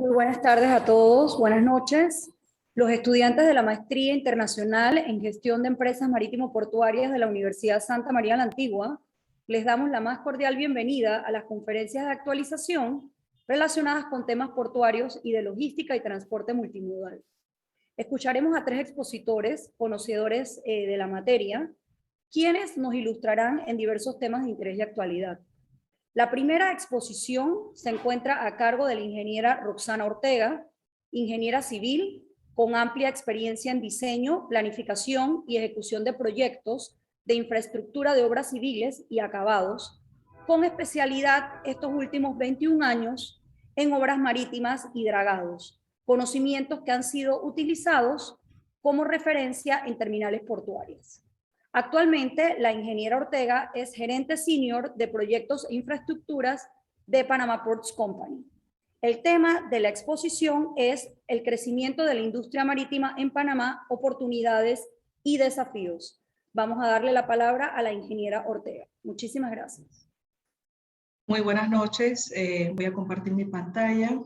Muy buenas tardes a todos, buenas noches. Los estudiantes de la Maestría Internacional en Gestión de Empresas Marítimo-Portuarias de la Universidad Santa María la Antigua, les damos la más cordial bienvenida a las conferencias de actualización relacionadas con temas portuarios y de logística y transporte multimodal. Escucharemos a 3 expositores, conocedores de la materia, quienes nos ilustrarán en diversos temas de interés y actualidad. La primera exposición se encuentra a cargo de la ingeniera Roxana Ortega, ingeniera civil con amplia experiencia en diseño, planificación y ejecución de proyectos de infraestructura de obras civiles y acabados, con especialidad estos últimos 21 años en obras marítimas y dragados, conocimientos que han sido utilizados como referencia en terminales portuarias. Actualmente, la ingeniera Ortega es gerente senior de proyectos e infraestructuras de Panama Ports Company. El tema de la exposición es el crecimiento de la industria marítima en Panamá, oportunidades y desafíos. Vamos a darle la palabra a la ingeniera Ortega. Muchísimas gracias. Muy buenas noches. Voy a compartir mi pantalla.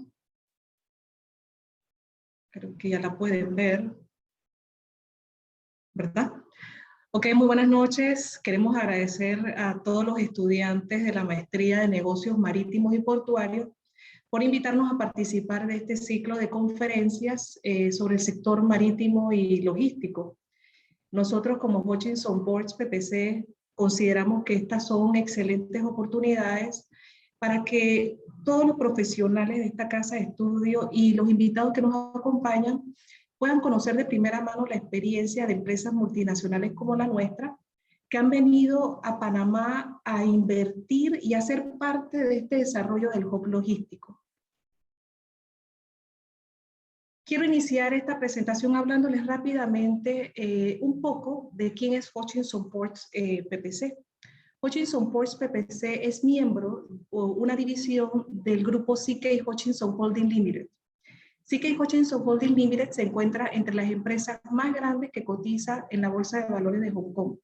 Creo que ya la pueden ver, ¿verdad? Ok, muy buenas noches. Queremos agradecer a todos los estudiantes de la Maestría de Negocios Marítimos y Portuarios por invitarnos a participar de este ciclo de conferencias sobre el sector marítimo y logístico. Nosotros como Hutchinson Ports PPC consideramos que estas son excelentes oportunidades para que todos los profesionales de esta casa de estudio y los invitados que nos acompañan puedan conocer de primera mano la experiencia de empresas multinacionales como la nuestra, que han venido a Panamá a invertir y a ser parte de este desarrollo del hub logístico. Quiero iniciar esta presentación hablándoles rápidamente un poco de quién es Hutchinson Ports PPC. Hutchinson Ports PPC es miembro o una división del grupo CK Hutchinson Holding Limited. CK Hutchinson Holding Limited se encuentra entre las empresas más grandes que cotiza en la Bolsa de Valores de Hong Kong.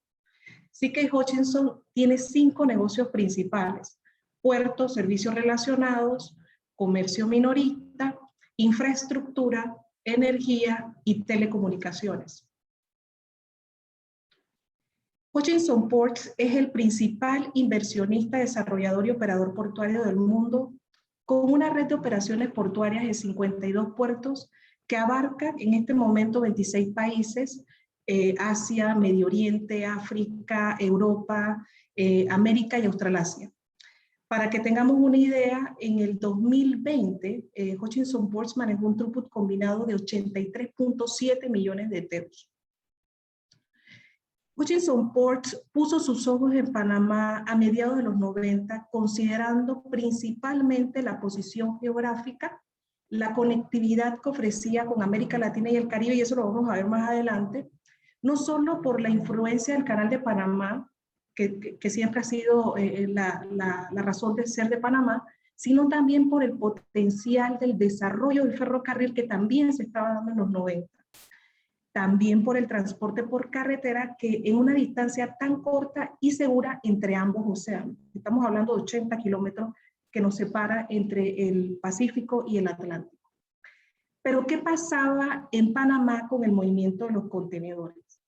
CK Hutchinson tiene 5 negocios principales: puertos, servicios relacionados, comercio minorista, infraestructura, energía y telecomunicaciones. Hutchinson Ports es el principal inversionista, desarrollador y operador portuario del mundo, con una red de operaciones portuarias de 52 puertos que abarca en este momento 26 países, Asia, Medio Oriente, África, Europa, América y Australasia. Para que tengamos una idea, en el 2020, Hutchinson Ports manejó un throughput combinado de 83.7 millones de teus. Hutchinson Ports puso sus ojos en Panamá a mediados de los 90, considerando principalmente la posición geográfica, la conectividad que ofrecía con América Latina y el Caribe, y eso lo vamos a ver más adelante, no solo por la influencia del Canal de Panamá, que siempre ha sido la razón de ser de Panamá, sino también por el potencial del desarrollo del ferrocarril que también se estaba dando en los 90. También por el transporte por carretera, que en una distancia tan corta y segura entre ambos océanos. Estamos hablando de 80 kilómetros que nos separa entre el Pacífico y el Atlántico. Pero ¿qué pasaba en Panamá con el movimiento de los contenedores?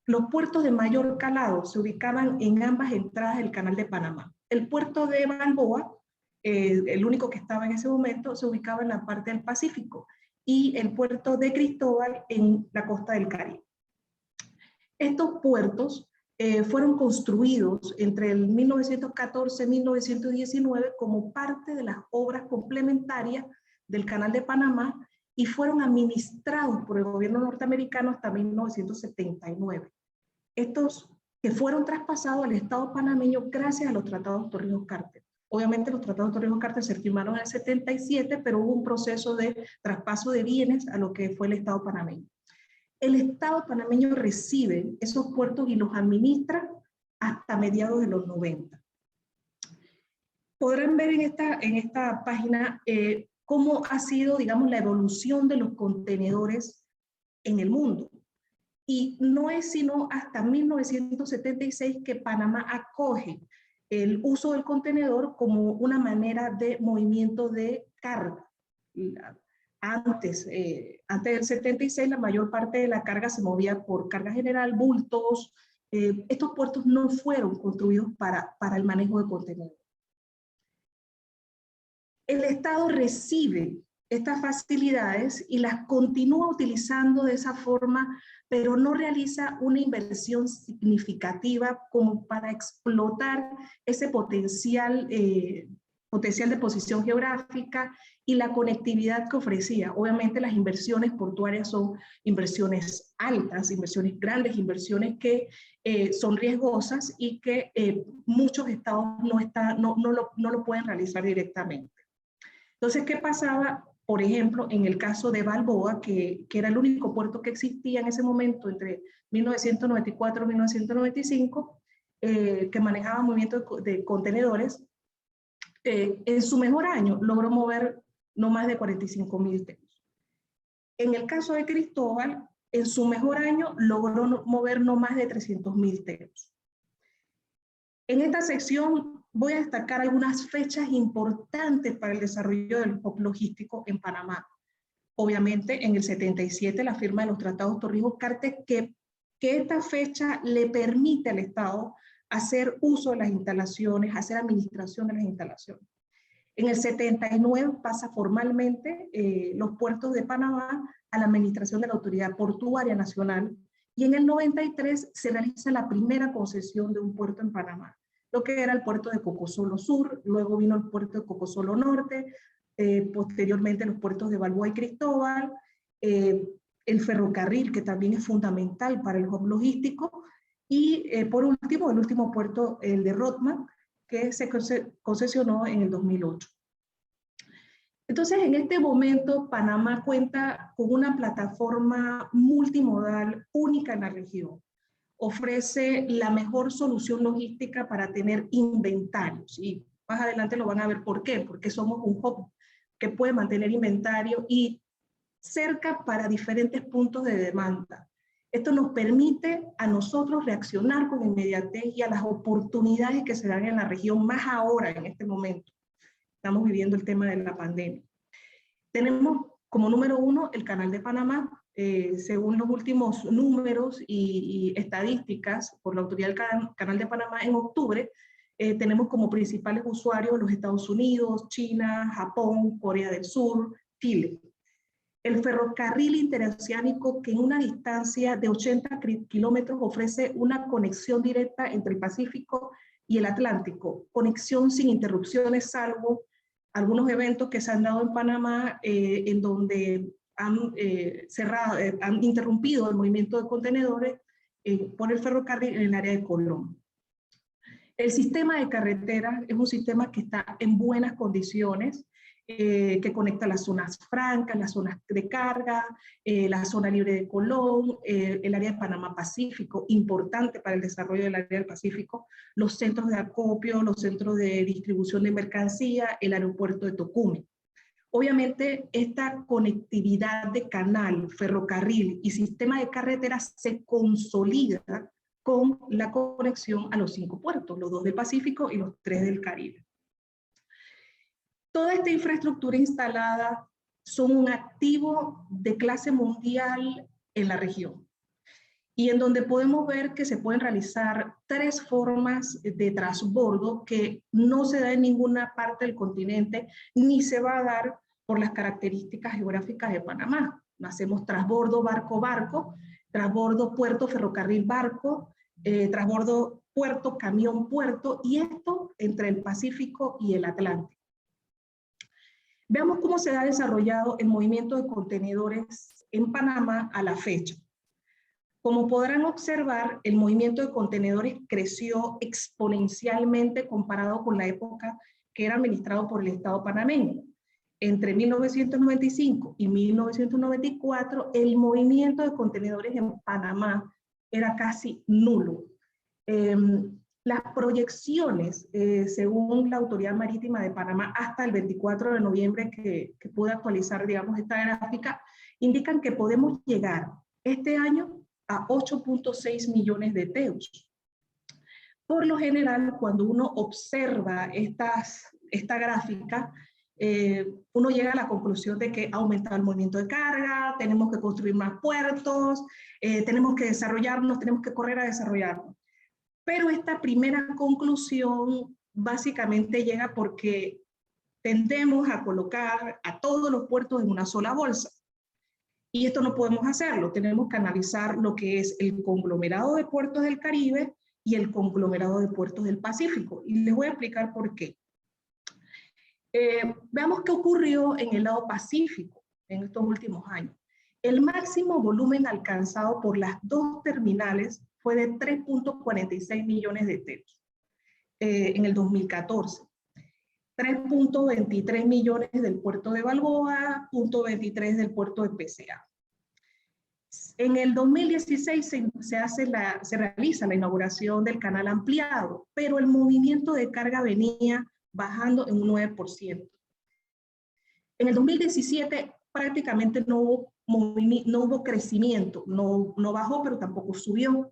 Los puertos de mayor calado se ubicaban en ambas entradas del Canal de Panamá. El puerto de Balboa, el único que estaba en ese momento, se ubicaba en la parte del Pacífico, y el puerto de Cristóbal en la costa del Caribe. Estos puertos fueron construidos entre el 1914 y 1919 como parte de las obras complementarias del Canal de Panamá y fueron administrados por el gobierno norteamericano hasta 1979. Estos que fueron traspasados al Estado panameño gracias a los tratados Torrijos-Carter. Obviamente los tratados Torrijos-Carter se firmaron en el 77, pero hubo un proceso de traspaso de bienes a lo que fue el Estado panameño. El Estado panameño recibe esos puertos y los administra hasta mediados de los 90. Podrán ver en esta página cómo ha sido, digamos, la evolución de los contenedores en el mundo. Y no es sino hasta 1976 que Panamá acoge el uso del contenedor como una manera de movimiento de carga. Antes del 76, la mayor parte de la carga se movía por carga general, bultos. Estos puertos no fueron construidos para el manejo de contenedores. El Estado recibe estas facilidades y las continúa utilizando de esa forma, pero no realiza una inversión significativa como para explotar ese potencial de posición geográfica y la conectividad que ofrecía. Obviamente las inversiones portuarias son inversiones altas, inversiones grandes, inversiones que son riesgosas y que muchos estados no lo pueden realizar directamente. Entonces, ¿qué pasaba? Por ejemplo, en el caso de Balboa, que era el único puerto que existía en ese momento entre 1994 y 1995, que manejaba movimientos de contenedores, en su mejor año logró mover no más de 45.000 teus. En el caso de Cristóbal, en su mejor año logró mover no más de 300.000 teus. En esta sección voy a destacar algunas fechas importantes para el desarrollo del hub logístico en Panamá. Obviamente, en el 77, la firma de los tratados Torrijos-Cartes, que esta fecha le permite al Estado hacer uso de las instalaciones, hacer administración de las instalaciones. En el 79 pasa formalmente los puertos de Panamá a la administración de la Autoridad Portuaria Nacional, y en el 93 se realiza la primera concesión de un puerto en Panamá, lo que era el puerto de Cocosolo Sur, luego vino el puerto de Cocosolo Norte, posteriormente los puertos de Balboa y Cristóbal, el ferrocarril, que también es fundamental para el hub logístico, y por último, el último puerto, el de Rotman, que se concesionó en el 2008. Entonces, en este momento, Panamá cuenta con una plataforma multimodal única en la región. Ofrece la mejor solución logística para tener inventarios, y más adelante lo van a ver por qué, porque somos un hub que puede mantener inventario y cerca para diferentes puntos de demanda. Esto nos permite a nosotros reaccionar con inmediatez y a las oportunidades que se dan en la región, más ahora en este momento. Estamos viviendo el tema de la pandemia. Tenemos como número 1 el Canal de Panamá. Según los últimos números y estadísticas por la Autoridad del Canal de Panamá, en octubre tenemos como principales usuarios los Estados Unidos, China, Japón, Corea del Sur, Chile. El ferrocarril interoceánico, que en una distancia de 80 kilómetros ofrece una conexión directa entre el Pacífico y el Atlántico, conexión sin interrupciones, salvo algunos eventos que se han dado en Panamá en donde han interrumpido el movimiento de contenedores por el ferrocarril en el área de Colón. El sistema de carreteras es un sistema que está en buenas condiciones, que conecta las zonas francas, las zonas de carga, la zona libre de Colón, el área de Panamá Pacífico, importante para el desarrollo del área del Pacífico, los centros de acopio, los centros de distribución de mercancía, el aeropuerto de Tocumen. Obviamente, esta conectividad de canal, ferrocarril y sistema de carreteras se consolida con la conexión a los 5 puertos, los 2 del Pacífico y los 3 del Caribe. Toda esta infraestructura instalada son un activo de clase mundial en la región, y en donde podemos ver que se pueden realizar 3 formas de transbordo que no se da en ninguna parte del continente, ni se va a dar por las características geográficas de Panamá. Hacemos transbordo barco-barco, transbordo puerto-ferrocarril-barco, transbordo puerto-camión-puerto, y esto entre el Pacífico y el Atlántico. Veamos cómo se ha desarrollado el movimiento de contenedores en Panamá a la fecha. Como podrán observar, el movimiento de contenedores creció exponencialmente comparado con la época que era administrado por el Estado panameño. Entre 1995 y 1994, el movimiento de contenedores en Panamá era casi nulo. Las proyecciones, según la Autoridad Marítima de Panamá, hasta el 24 de noviembre que pude actualizar, digamos, esta gráfica, indican que podemos llegar este año a 8.6 millones de teus. Por lo general, cuando uno observa esta gráfica, uno llega a la conclusión de que ha aumentado el movimiento de carga, tenemos que construir más puertos, tenemos que desarrollarnos, tenemos que correr a desarrollarnos. Pero esta primera conclusión básicamente llega porque tendemos a colocar a todos los puertos en una sola bolsa. Y esto no podemos hacerlo, tenemos que analizar lo que es el conglomerado de puertos del Caribe y el conglomerado de puertos del Pacífico. Y les voy a explicar por qué. Veamos qué ocurrió en el lado Pacífico en estos últimos años. El máximo volumen alcanzado por las dos terminales fue de 3.46 millones de teros en el 2014. 3.23 millones del puerto de Balboa, 0.23 del puerto de PCA. En el 2016 se realiza la inauguración del canal ampliado, pero el movimiento de carga venía bajando en un 9%. En el 2017 prácticamente no hubo crecimiento, no bajó, pero tampoco subió.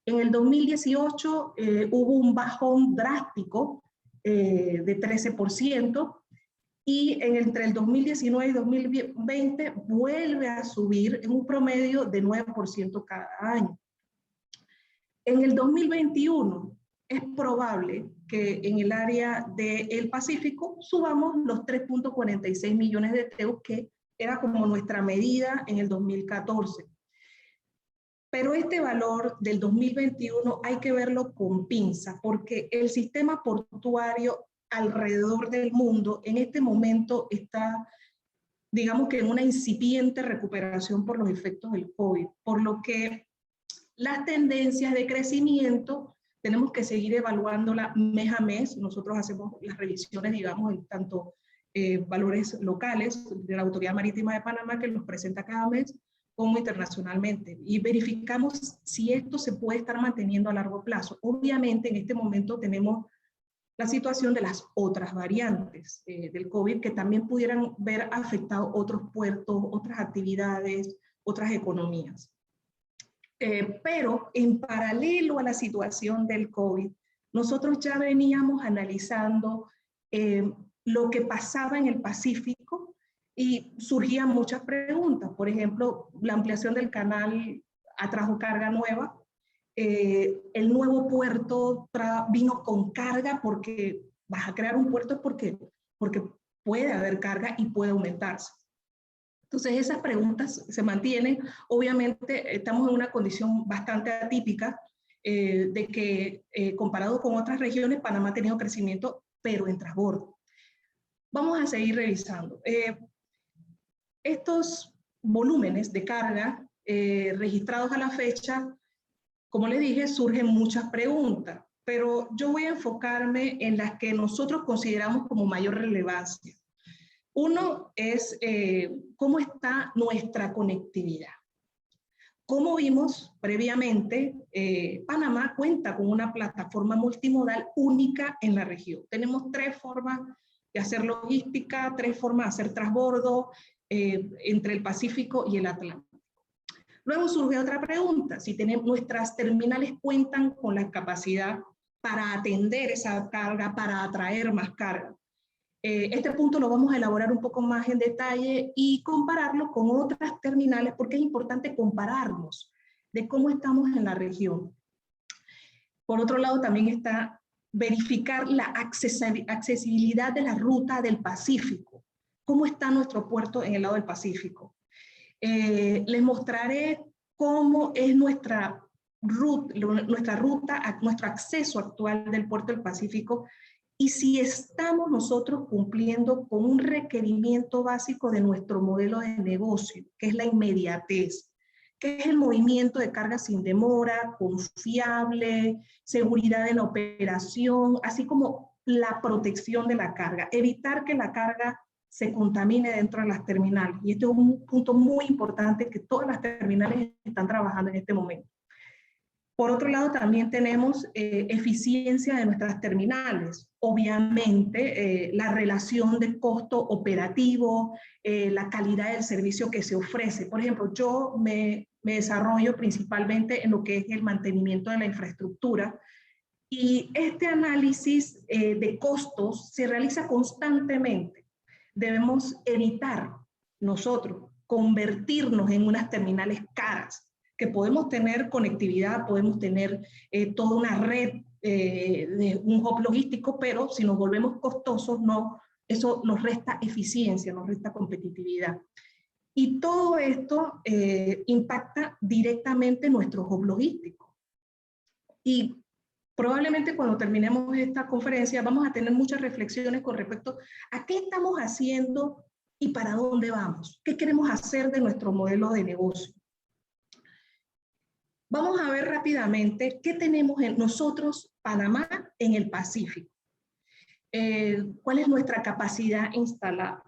En el 2018 hubo un bajón drástico de 13%, y entre el 2019 y 2020 vuelve a subir en un promedio de 9% cada año. En el 2021 es probable que en el área del Pacífico subamos los 3.46 millones de teos, que era como nuestra medida en el 2014. Pero este valor del 2021 hay que verlo con pinza, porque el sistema portuario alrededor del mundo en este momento está, digamos que en una incipiente recuperación por los efectos del COVID, por lo que las tendencias de crecimiento tenemos que seguir evaluándola mes a mes. Nosotros hacemos las revisiones, digamos, en tanto valores locales de la Autoridad Marítima de Panamá, que los presenta cada mes, como internacionalmente, y verificamos si esto se puede estar manteniendo a largo plazo. Obviamente en este momento tenemos la situación de las otras variantes del COVID, que también pudieran ver afectado otros puertos, otras actividades, otras economías. Pero en paralelo a la situación del COVID, nosotros ya veníamos analizando lo que pasaba en el Pacífico, y surgían muchas preguntas. Por ejemplo, la ampliación del canal atrajo carga nueva. El nuevo puerto vino con carga, porque vas a crear un puerto porque puede haber carga y puede aumentarse. Entonces esas preguntas se mantienen. Obviamente estamos en una condición bastante atípica de que comparado con otras regiones, Panamá ha tenido crecimiento, pero en transbordo. Vamos a seguir revisando. Estos volúmenes de carga registrados a la fecha, como les dije, surgen muchas preguntas, pero yo voy a enfocarme en las que nosotros consideramos como mayor relevancia. Uno es cómo está nuestra conectividad. Como vimos previamente, Panamá cuenta con una plataforma multimodal única en la región. Tenemos 3 formas de hacer logística, 3 formas de hacer transbordo entre el Pacífico y el Atlántico. Luego surge otra pregunta: si nuestras terminales cuentan con la capacidad para atender esa carga, para atraer más carga. Este punto lo vamos a elaborar un poco más en detalle y compararlo con otras terminales, porque es importante compararnos de cómo estamos en la región. Por otro lado, también está verificar la accesibilidad de la ruta del Pacífico. ¿Cómo está nuestro puerto en el lado del Pacífico? Les mostraré cómo es nuestra ruta, nuestro acceso actual del puerto del Pacífico, y si estamos nosotros cumpliendo con un requerimiento básico de nuestro modelo de negocio, que es la inmediatez, que es el movimiento de carga sin demora, confiable, seguridad en la operación, así como la protección de la carga, evitar que la carga se contamine dentro de las terminales. Y este es un punto muy importante que todas las terminales están trabajando en este momento. Por otro lado, también tenemos eficiencia de nuestras terminales. Obviamente, la relación de costo operativo, la calidad del servicio que se ofrece. Por ejemplo, yo me desarrollo principalmente en lo que es el mantenimiento de la infraestructura, y este análisis de costos se realiza constantemente. debemos evitar nosotros convertirnos en unas terminales caras, que podemos tener conectividad, podemos tener toda una red de un hub logístico, pero si nos volvemos costosos, no, eso nos resta eficiencia, nos resta competitividad. Y todo esto impacta directamente nuestro hub logístico. Y probablemente cuando terminemos esta conferencia vamos a tener muchas reflexiones con respecto a qué estamos haciendo y para dónde vamos, qué queremos hacer de nuestro modelo de negocio. Vamos a ver rápidamente qué tenemos nosotros, Panamá, en el Pacífico. ¿Cuál es nuestra capacidad instalada?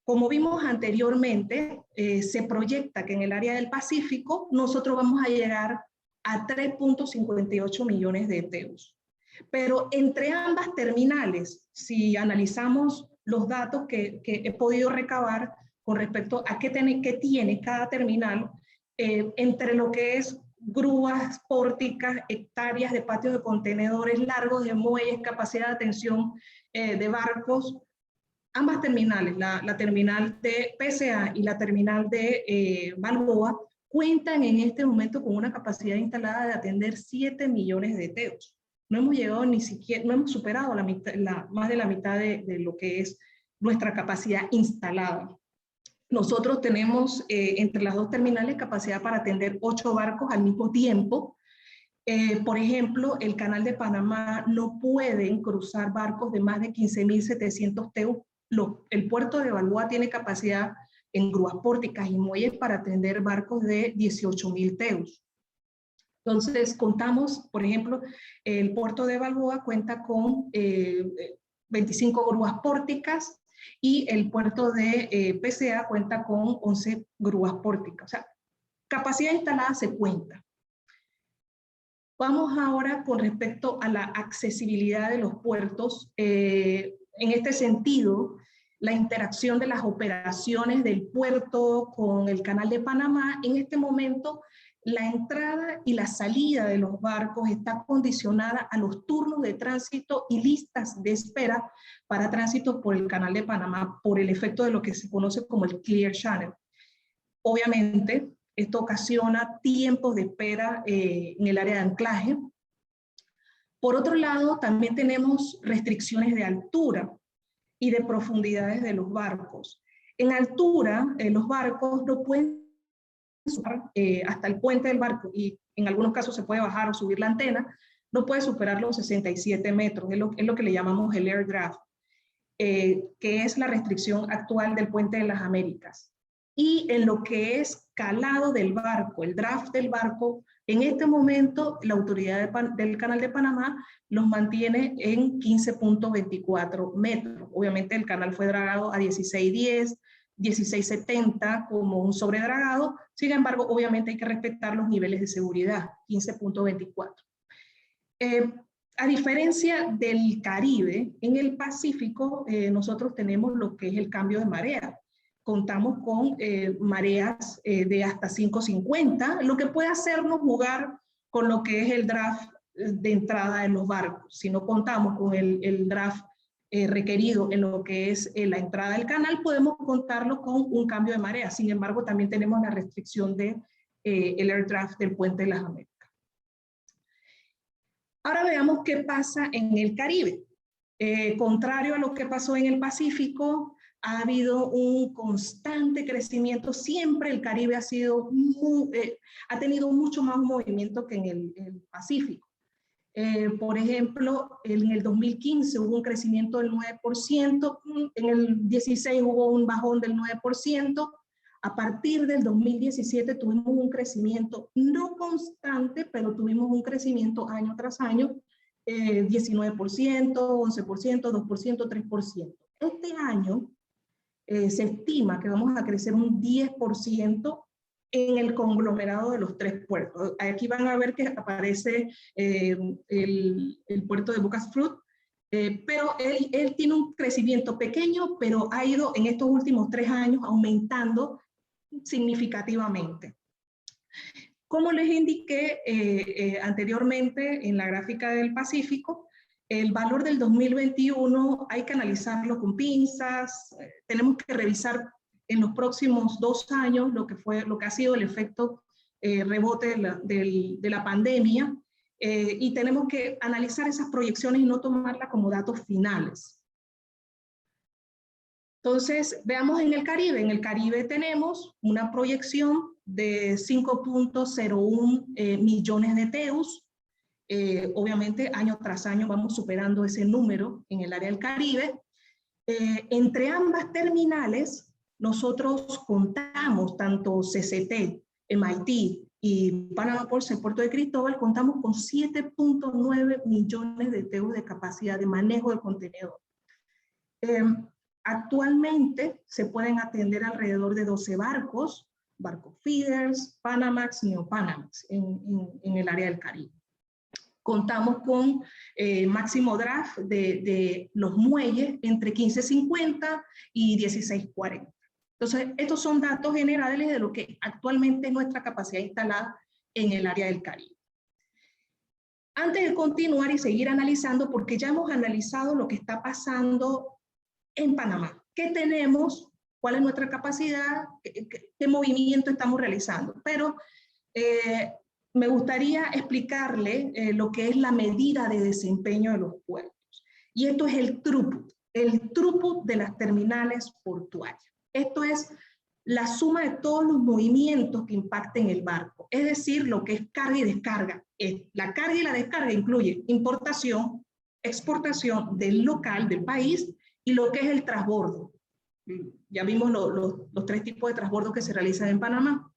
Como vimos anteriormente, se proyecta que en el área del Pacífico nosotros vamos a llegar a 3.58 millones de TEUs. Pero entre ambas terminales, si analizamos los datos que he podido recabar con respecto a qué tiene cada terminal, entre lo que es grúas, pórticas, hectáreas de patios de contenedores, largos de muelles, capacidad de atención de barcos, ambas terminales, la terminal de PCA y la terminal de Balboa, cuentan en este momento con una capacidad instalada de atender 7 millones de TEUs. No hemos llegado ni siquiera, no hemos superado más de la mitad de lo que es nuestra capacidad instalada. Nosotros tenemos entre las dos terminales capacidad para atender 8 barcos al mismo tiempo. Por ejemplo, el Canal de Panamá no pueden cruzar barcos de más de 15.700 TEUs. El puerto de Balboa tiene capacidad en grúas pórticas y muelles para atender barcos de 18.000 TEUs. Entonces, contamos, por ejemplo, el puerto de Balboa cuenta con 25 grúas pórticas y el puerto de PCA cuenta con 11 grúas pórticas. O sea, capacidad instalada se cuenta. Vamos ahora con respecto a la accesibilidad de los puertos. En este sentido, la interacción de las operaciones del puerto con el Canal de Panamá, en este momento la entrada y la salida de los barcos está condicionada a los turnos de tránsito y listas de espera para tránsito por el Canal de Panamá por el efecto de lo que se conoce como el Clear Channel. Obviamente, esto ocasiona tiempos de espera en el área de anclaje. Por otro lado, también tenemos restricciones de altura y de profundidades de los barcos. En altura, los barcos no pueden subir hasta el puente del barco, y en algunos casos se puede bajar o subir la antena, no puede superar los 67 metros, es lo que le llamamos el air draft, que es la restricción actual del Puente de las Américas. Y en lo que es calado del barco, el draft del barco, en este momento la autoridad del Canal de Panamá los mantiene en 15.24 metros. Obviamente el canal fue dragado a 16.10, 16.70 como un sobredragado, sin embargo obviamente hay que respetar los niveles de seguridad, 15.24. A diferencia del Caribe, en el Pacífico nosotros tenemos lo que es el cambio de marea. Contamos con mareas de hasta 5.50, lo que puede hacernos jugar con lo que es el draft de entrada en los barcos. Si no contamos con el draft requerido en lo que es la entrada del canal, podemos contarlo con un cambio de marea. Sin embargo, también tenemos la restricción de el air draft del Puente de las Américas. Ahora veamos qué pasa en el Caribe. Contrario a lo que pasó en el Pacífico, ha habido un constante crecimiento. Siempre el Caribe ha tenido mucho más movimiento que en el Pacífico. Por ejemplo, en el 2015 hubo un crecimiento del 9%, en el 16 hubo un bajón del 9%, a partir del 2017 tuvimos un crecimiento no constante, pero tuvimos un crecimiento año tras año, 19%, 11%, 2%, 3%. Este año se estima que vamos a crecer un 10% en el conglomerado de los 3 puertos. Aquí van a ver que aparece el puerto de Bocasfruit, pero él tiene un crecimiento pequeño, pero ha ido en estos últimos 3 años aumentando significativamente. Como les indiqué anteriormente en la gráfica del Pacífico, El valor del 2021 hay que analizarlo con pinzas, tenemos que revisar en los próximos 2 años lo que ha sido el efecto rebote de la pandemia, y tenemos que analizar esas proyecciones y no tomarlas como datos finales. Entonces, veamos en el Caribe. En el Caribe tenemos una proyección de 5.01 millones de TEUs. Obviamente, año tras año vamos superando ese número en el área del Caribe. Entre ambas terminales, nosotros contamos, tanto CCT, MIT y Panama Ports, el puerto de Cristóbal, contamos con 7.9 millones de TEUs de capacidad de manejo de contenedor. Actualmente se pueden atender alrededor de 12 barcos feeders, Panamax, Neopanamax en el área del Caribe. Contamos con máximo draft de los muelles entre 15.50 y 16.40. Entonces, estos son datos generales de lo que actualmente es nuestra capacidad instalada en el área del Caribe. Antes de continuar y seguir analizando, porque ya hemos analizado lo que está pasando en Panamá, ¿qué tenemos? ¿Cuál es nuestra capacidad? ¿Qué movimiento estamos realizando? Pero me gustaría explicarle lo que es la medida de desempeño de los puertos. Y esto es el throughput de las terminales portuarias. Esto es la suma de todos los movimientos que impacten el barco, es decir, lo que es carga y descarga. La carga y la descarga incluye importación, exportación del local, del país, y lo que es el transbordo. Ya vimos los 3 tipos de transbordo que se realizan en Panamá.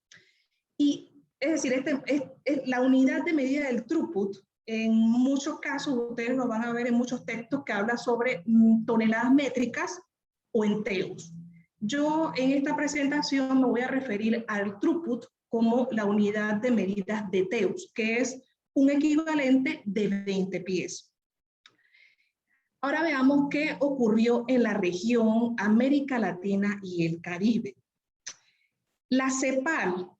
Y es decir, la unidad de medida del throughput, en muchos casos ustedes lo van a ver en muchos textos que habla sobre toneladas métricas o en TEUs. Yo en esta presentación me voy a referir al throughput como la unidad de medidas de TEUs, que es un equivalente de 20 pies. Ahora veamos qué ocurrió en la región América Latina y el Caribe. La CEPAL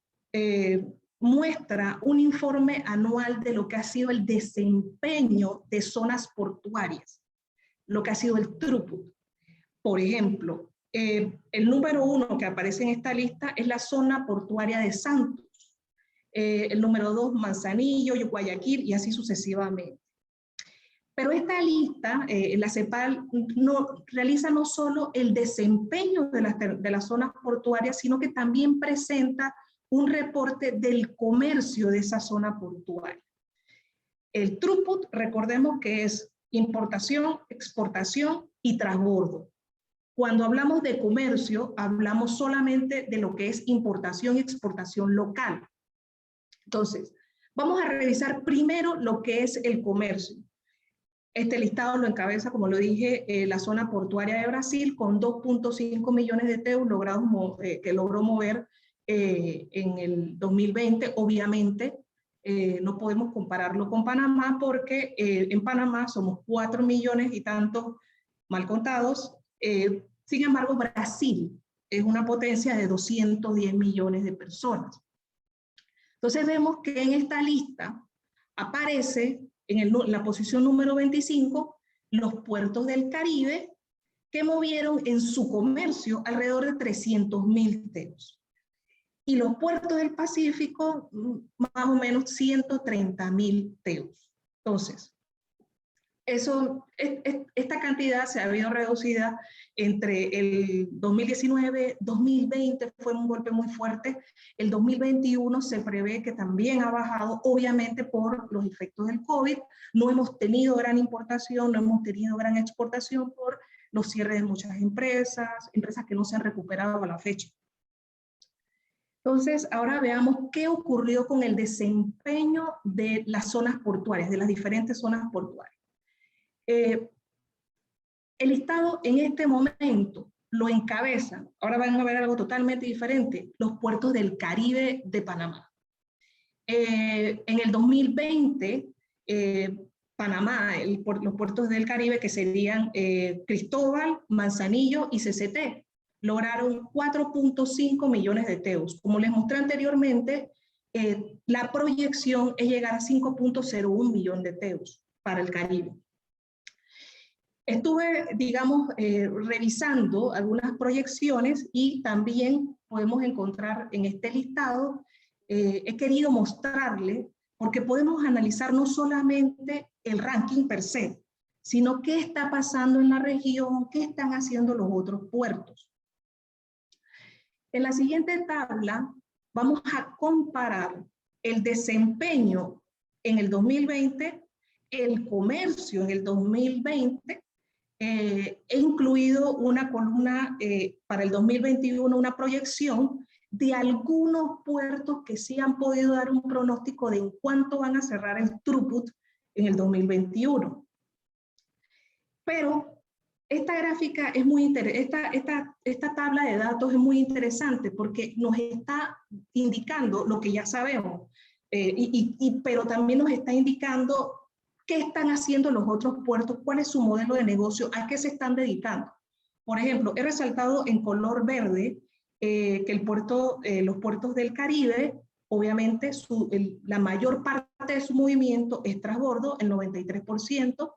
muestra un informe anual de lo que ha sido el desempeño de zonas portuarias, lo que ha sido el throughput. Por ejemplo, el número 1 que aparece en esta lista es la zona portuaria de Santos, el número 2 Manzanillo, Guayaquil y así sucesivamente. Pero esta lista, la CEPAL, realiza no solo el desempeño de las zonas portuarias, sino que también presenta un reporte del comercio de esa zona portuaria. El throughput, recordemos que es importación, exportación y transbordo. Cuando hablamos de comercio, hablamos solamente de lo que es importación y exportación local. Entonces, vamos a revisar primero lo que es el comercio. Este listado lo encabeza, como lo dije, la zona portuaria de Brasil, con 2.5 millones de TEUs que logró mover en el 2020. Obviamente, no podemos compararlo con Panamá, porque en Panamá somos 4 millones y tantos mal contados. Sin embargo, Brasil es una potencia de 210 millones de personas. Entonces vemos que en esta lista aparece en la posición número 25 los puertos del Caribe, que movieron en su comercio alrededor de 300.000 TEUs. Y los puertos del Pacífico, más o menos 130.000 TEUs. Entonces, esta cantidad se ha habido reducida entre el 2019, 2020 fue un golpe muy fuerte, el 2021 se prevé que también ha bajado, obviamente por los efectos del COVID. No hemos tenido gran importación, no hemos tenido gran exportación por los cierres de muchas empresas que no se han recuperado a la fecha. Entonces, ahora veamos qué ocurrió con el desempeño de las zonas portuarias, de las diferentes zonas portuarias. El listado en este momento lo encabezan, ahora van a ver algo totalmente diferente, los puertos del Caribe de Panamá. En el 2020, Panamá, los puertos del Caribe, que serían Cristóbal, Manzanillo y CCT, lograron 4.5 millones de TEUs. Como les mostré anteriormente, la proyección es llegar a 5.01 millones de TEUs para el Caribe. Estuve, digamos, revisando algunas proyecciones y también podemos encontrar en este listado, he querido mostrarle, porque podemos analizar no solamente el ranking per se, sino qué está pasando en la región, qué están haciendo los otros puertos. En la siguiente tabla vamos a comparar el desempeño en el 2020, el comercio en el 2020, he incluido una columna para el 2021, una proyección de algunos puertos que sí han podido dar un pronóstico de en cuánto van a cerrar el throughput en el 2021. Pero esta gráfica es muy interesante, esta tabla de datos es muy interesante porque nos está indicando lo que ya sabemos, pero también nos está indicando qué están haciendo los otros puertos, cuál es su modelo de negocio, a qué se están dedicando. Por ejemplo, he resaltado en color verde que los puertos del Caribe, obviamente la mayor parte de su movimiento es transbordo, el 93%,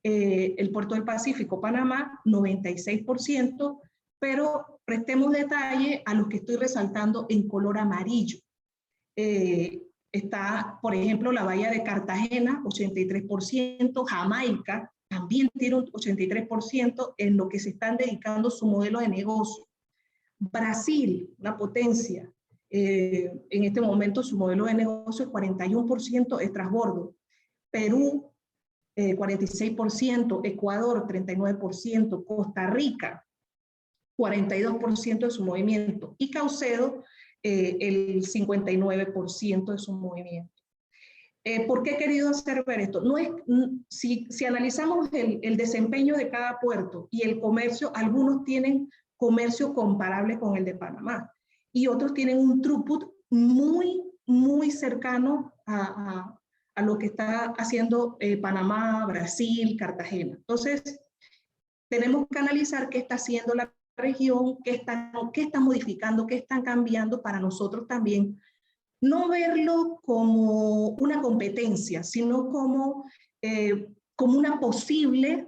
el puerto del Pacífico, Panamá, 96%, pero prestemos detalle a los que estoy resaltando en color amarillo. Está, por ejemplo, la bahía de Cartagena, 83%, Jamaica también tiene un 83% en lo que se están dedicando su modelo de negocio. Brasil, una potencia, en este momento su modelo de negocio es 41% es transbordo. Perú, 46%, Ecuador, 39%, Costa Rica, 42% de su movimiento, y Caucedo, el 59% de su movimiento. ¿Por qué he querido hacer ver esto? No es, si analizamos el desempeño de cada puerto y el comercio, algunos tienen comercio comparable con el de Panamá y otros tienen un throughput muy cercano a lo que está haciendo Panamá, Brasil, Cartagena. Entonces, tenemos que analizar qué está haciendo la región, qué está modificando, qué están cambiando para nosotros también. No verlo como una competencia, sino como una posible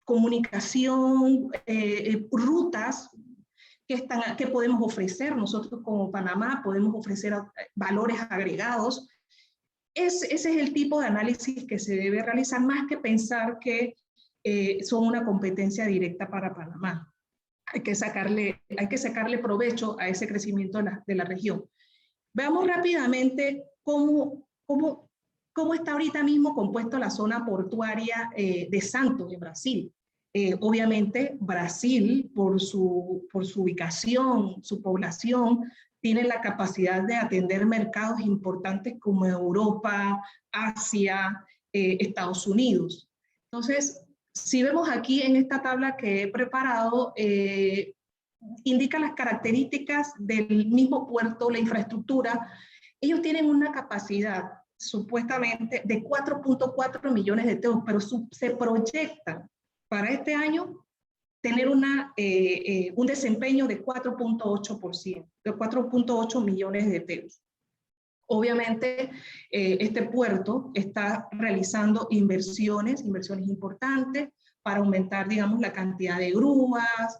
comunicación, rutas que podemos ofrecer. Nosotros como Panamá podemos ofrecer valores agregados. Ese es el tipo de análisis que se debe realizar, más que pensar que son una competencia directa para Panamá. Hay que sacarle provecho a ese crecimiento de la región. Veamos rápidamente cómo está ahorita mismo compuesto la zona portuaria de Santos, en Brasil. Obviamente, Brasil, por su ubicación, su población, tiene la capacidad de atender mercados importantes como Europa, Asia, Estados Unidos. Entonces, si vemos aquí en esta tabla que he preparado, indica las características del mismo puerto, la infraestructura. Ellos tienen una capacidad supuestamente de 4.4 millones de TEUs, pero se proyectan para este año tener un desempeño de 4.8%, de 4.8 millones de TEUs. Obviamente, este puerto está realizando inversiones importantes para aumentar, digamos, la cantidad de grúas,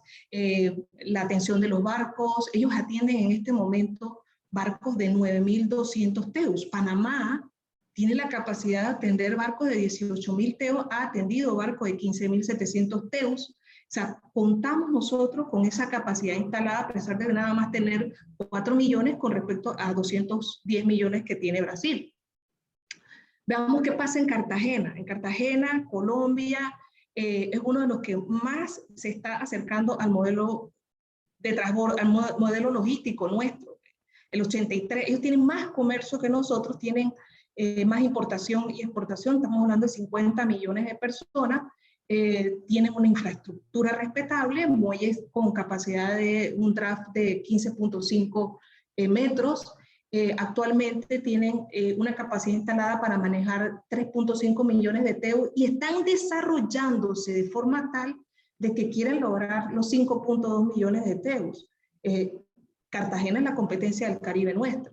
la atención de los barcos. Ellos atienden en este momento barcos de 9.200 TEUs. Panamá tiene la capacidad de atender barcos de 18.000 TEUs, ha atendido barcos de 15.700 TEUs. O sea, contamos nosotros con esa capacidad instalada a pesar de nada más tener 4 millones con respecto a 210 millones que tiene Brasil. Veamos qué pasa en Cartagena. En Cartagena, Colombia, es uno de los que más se está acercando al modelo de transbordo, al modelo logístico nuestro. El 83, ellos tienen más comercio que nosotros, tienen más importación y exportación, estamos hablando de 50 millones de personas, tienen una infraestructura respetable, muelles con capacidad de un draft de 15.5 metros, actualmente tienen una capacidad instalada para manejar 3.5 millones de TEU y están desarrollándose de forma tal de que quieren lograr los 5.2 millones de TEUs. Cartagena es la competencia del Caribe nuestro.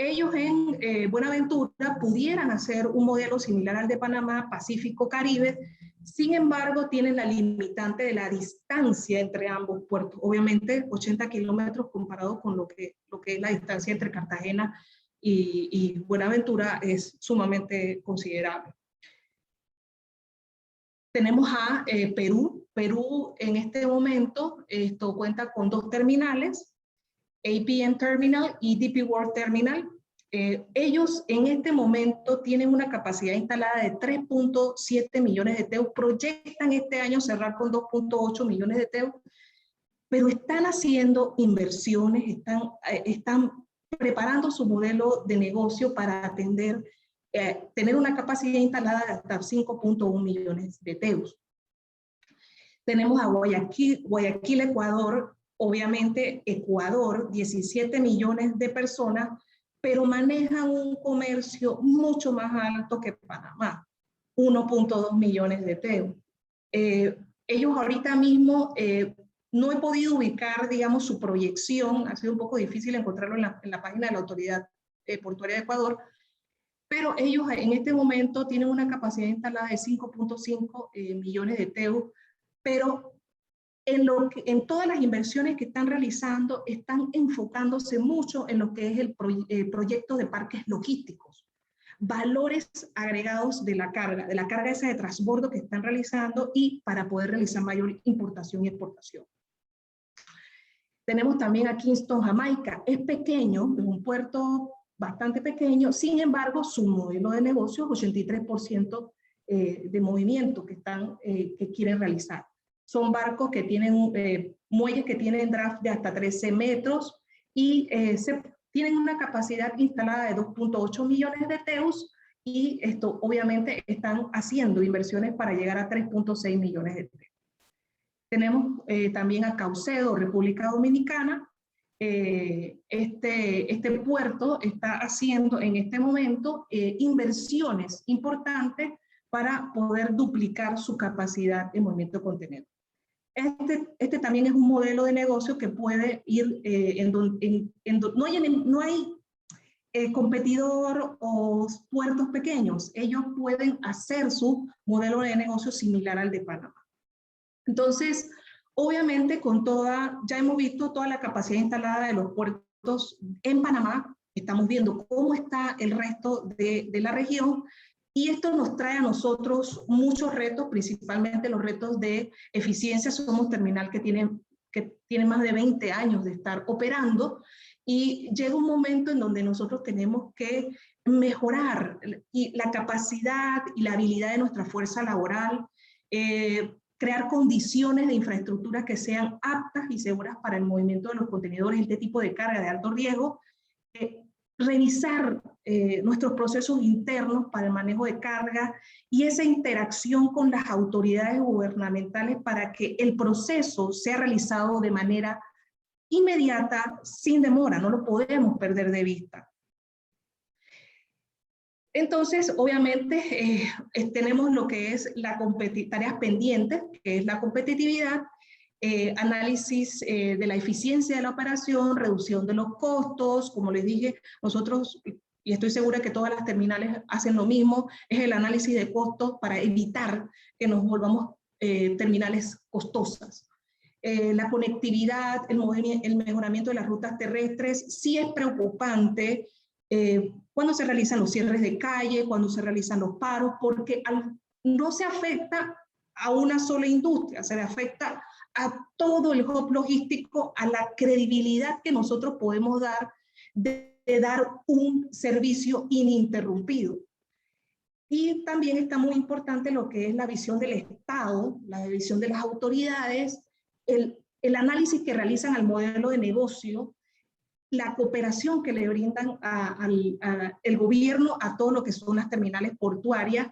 Ellos en Buenaventura pudieran hacer un modelo similar al de Panamá, Pacífico-Caribe, sin embargo tienen la limitante de la distancia entre ambos puertos. Obviamente 80 kilómetros comparado con lo que es la distancia entre Cartagena y Buenaventura es sumamente considerable. Tenemos a Perú. Perú en este momento cuenta con 2 terminales, APM Terminal y DP World Terminal. Ellos en este momento tienen una capacidad instalada de 3.7 millones de TEU, proyectan este año cerrar con 2.8 millones de TEU, pero están haciendo inversiones, están preparando su modelo de negocio para atender, tener una capacidad instalada de hasta 5.1 millones de TEUs. Tenemos a Guayaquil, Ecuador. Obviamente Ecuador, 17 millones de personas, pero manejan un comercio mucho más alto que Panamá, 1.2 millones de TEU. Ellos ahorita mismo, no he podido ubicar, digamos, su proyección, ha sido un poco difícil encontrarlo en la página de la Autoridad Portuaria de Ecuador, pero ellos en este momento tienen una capacidad instalada de 5.5 millones de TEU, pero en todas las inversiones que están realizando, están enfocándose mucho en lo que es el proyecto de parques logísticos, valores agregados de la carga esa de transbordo que están realizando y para poder realizar mayor importación y exportación. Tenemos también a Kingston, Jamaica. Es pequeño, es un puerto bastante pequeño, sin embargo, su modelo de negocio es 83% de movimiento que quieren realizar. Son barcos que tienen muelles que tienen draft de hasta 13 metros y tienen una capacidad instalada de 2.8 millones de TEUs y obviamente están haciendo inversiones para llegar a 3.6 millones de TEUs. Tenemos también a Caucedo, República Dominicana. Este puerto está haciendo en este momento inversiones importantes para poder duplicar su capacidad de movimiento de contenedores. Este también es un modelo de negocio que puede ir no hay competidor o puertos pequeños. Ellos pueden hacer su modelo de negocio similar al de Panamá. Entonces, obviamente ya hemos visto toda la capacidad instalada de los puertos en Panamá. Estamos viendo cómo está el resto de la región. Y esto nos trae a nosotros muchos retos, principalmente los retos de eficiencia. Somos terminal que tiene más de 20 años de estar operando y llega un momento en donde nosotros tenemos que mejorar la capacidad y la habilidad de nuestra fuerza laboral, crear condiciones de infraestructura que sean aptas y seguras para el movimiento de los contenedores, este tipo de carga de alto riesgo, revisar nuestros procesos internos para el manejo de carga y esa interacción con las autoridades gubernamentales para que el proceso sea realizado de manera inmediata, sin demora, no lo podemos perder de vista. Entonces, obviamente, tenemos lo que es tareas pendientes, que es la competitividad, análisis de la eficiencia de la operación, reducción de los costos. Como les dije, nosotros, y estoy segura que todas las terminales hacen lo mismo, es el análisis de costos para evitar que nos volvamos terminales costosas. La conectividad, el mejoramiento de las rutas terrestres, sí es preocupante cuando se realizan los cierres de calle, cuando se realizan los paros, porque no se afecta a una sola industria, se le afecta a todo el hub logístico, a la credibilidad que nosotros podemos dar de dar un servicio ininterrumpido. Y también está muy importante lo que es la visión del Estado, la visión de las autoridades, el análisis que realizan al modelo de negocio, la cooperación que le brindan el gobierno a todo lo que son las terminales portuarias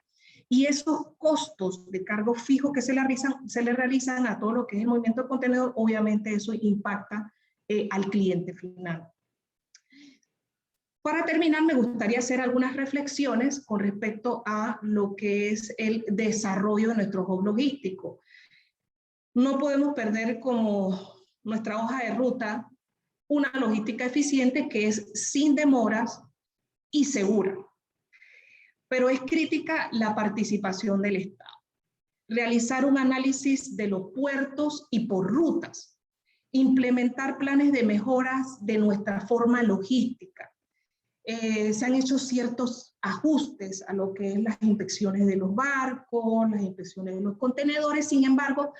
y esos costos de cargo fijo que se le realizan a todo lo que es el movimiento de contenedor. Obviamente eso impacta al cliente final. Para terminar, me gustaría hacer algunas reflexiones con respecto a lo que es el desarrollo de nuestro hub logístico. No podemos perder como nuestra hoja de ruta una logística eficiente que es sin demoras, y segura. Pero es crítica la participación del Estado. Realizar un análisis de los puertos y por rutas. Implementar planes de mejoras de nuestra forma logística. Se han hecho ciertos ajustes a lo que es las inspecciones de los barcos, las inspecciones de los contenedores. Sin embargo,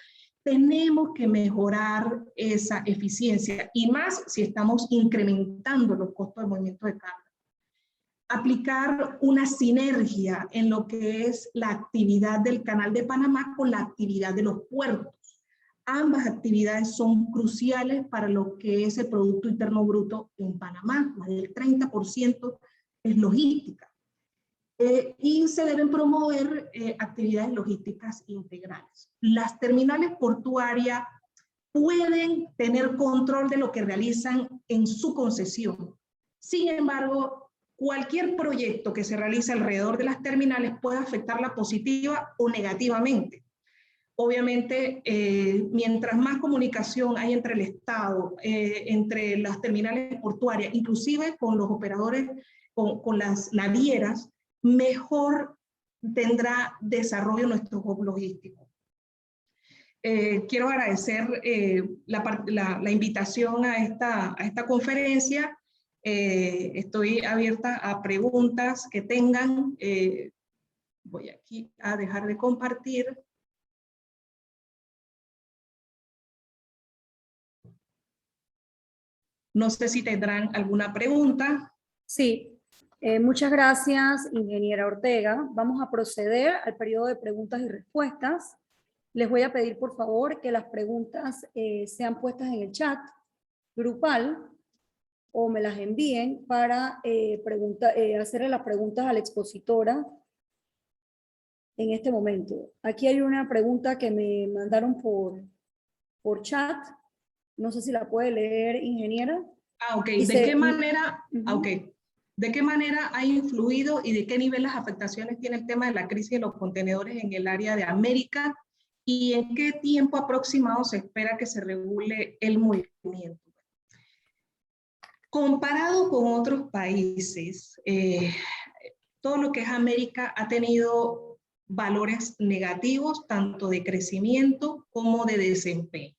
tenemos que mejorar esa eficiencia y más si estamos incrementando los costos de movimiento de carga. Aplicar una sinergia en lo que es la actividad del Canal de Panamá con la actividad de los puertos. Ambas actividades son cruciales para lo que es el Producto Interno Bruto en Panamá. Más del 30% es logística. Y se deben promover actividades logísticas integrales. Las terminales portuarias pueden tener control de lo que realizan en su concesión. Sin embargo, cualquier proyecto que se realice alrededor de las terminales puede afectarla positiva o negativamente. Obviamente, mientras más comunicación hay entre el Estado, entre las terminales portuarias, inclusive con los operadores, con las navieras, mejor tendrá desarrollo nuestro hub logístico. Quiero agradecer la invitación a esta conferencia. Estoy abierta a preguntas que tengan. Voy aquí a dejar de compartir. No sé si tendrán alguna pregunta. Sí, muchas gracias, ingeniera Ortega. Vamos a proceder al periodo de preguntas y respuestas. Les voy a pedir, por favor, que las preguntas sean puestas en el chat grupal o me las envíen para hacerle las preguntas a la expositora en este momento. Aquí hay una pregunta que me mandaron por chat. No sé si la puede leer, ingeniera. Ok. ¿De qué manera, ¿de qué manera ha influido y de qué nivel las afectaciones tiene el tema de la crisis de los contenedores en el área de América? ¿Y en qué tiempo aproximado se espera que se regule el movimiento? Comparado con otros países, todo lo que es América ha tenido valores negativos, tanto de crecimiento como de desempeño.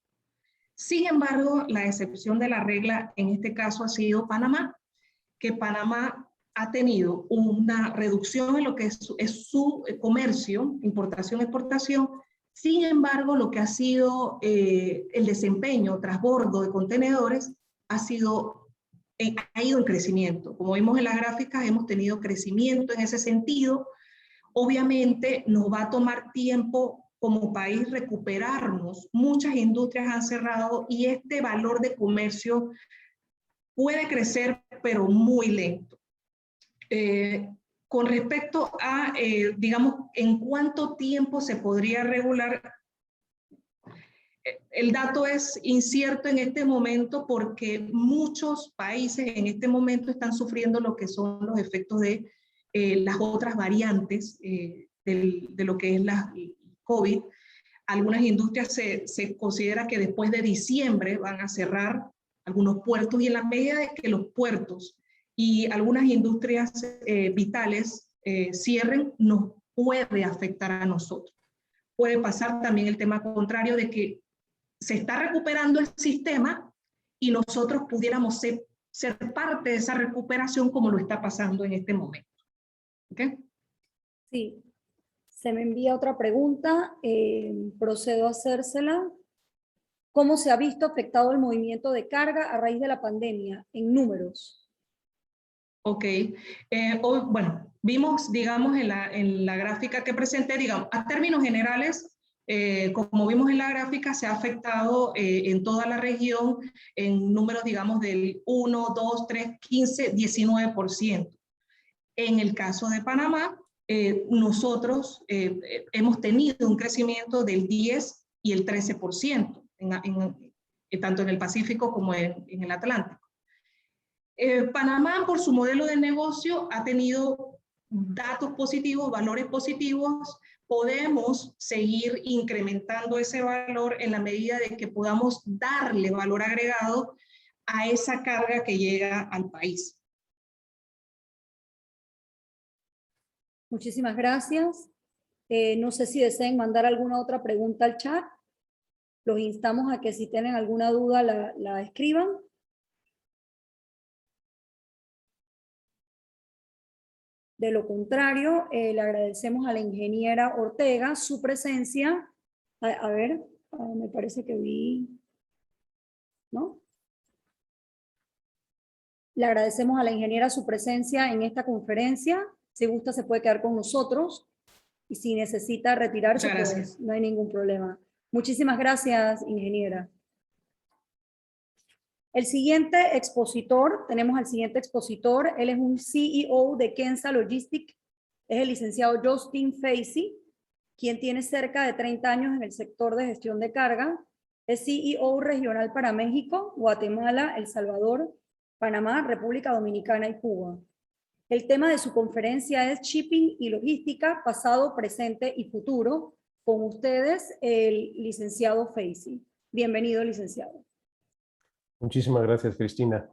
Sin embargo, la excepción de la regla en este caso ha sido Panamá, que Panamá ha tenido una reducción en lo que es su comercio, importación-exportación. Sin embargo, lo que ha sido el desempeño, transbordo de contenedores, ha ido en crecimiento. Como vimos en las gráficas, hemos tenido crecimiento en ese sentido. Obviamente nos va a tomar tiempo como país recuperarnos. Muchas industrias han cerrado y este valor de comercio puede crecer, pero muy lento. Con respecto a, digamos, en cuánto tiempo se podría regular, el dato es incierto en este momento porque muchos países en este momento están sufriendo lo que son los efectos de las otras variantes de lo que es la COVID. Algunas industrias se considera que después de diciembre van a cerrar algunos puertos y en la medida de que los puertos y algunas industrias vitales cierren, nos puede afectar a nosotros. Puede pasar también el tema contrario de que se está recuperando el sistema y nosotros pudiéramos ser parte de esa recuperación como lo está pasando en este momento. ¿Okay? Sí. Se me envía otra pregunta, procedo a hacérsela. ¿Cómo se ha visto afectado el movimiento de carga a raíz de la pandemia en números? Ok, bueno, vimos, digamos, en la gráfica que presenté, digamos, a términos generales, como vimos en la gráfica, se ha afectado en toda la región en números, digamos, del 1, 2, 3, 15, 19%. En el caso de Panamá, nosotros hemos tenido un crecimiento del 10 y el 13%, tanto en el Pacífico como en el Atlántico. Panamá, por su modelo de negocio, ha tenido datos positivos, valores positivos. Podemos seguir incrementando ese valor en la medida de que podamos darle valor agregado a esa carga que llega al país. Muchísimas gracias. No sé si deseen mandar alguna otra pregunta al chat. Los instamos a que si tienen alguna duda la escriban. De lo contrario, le agradecemos a la ingeniera Ortega su presencia. A ver, me parece que vi, ¿no? Le agradecemos a la ingeniera su presencia en esta conferencia. Si gusta, se puede quedar con nosotros. Y si necesita retirarse, pues no hay ningún problema. Muchísimas gracias, ingeniera. El siguiente expositor, tenemos al siguiente expositor. Él es un CEO de Kensa Logistics. Es el licenciado Justin Facey, quien tiene cerca de 30 años en el sector de gestión de carga. Es CEO regional para México, Guatemala, El Salvador, Panamá, República Dominicana y Cuba. El tema de su conferencia es Shipping y Logística, pasado, presente y futuro. Con ustedes, el licenciado Facey. Bienvenido, licenciado. Muchísimas gracias, Cristina.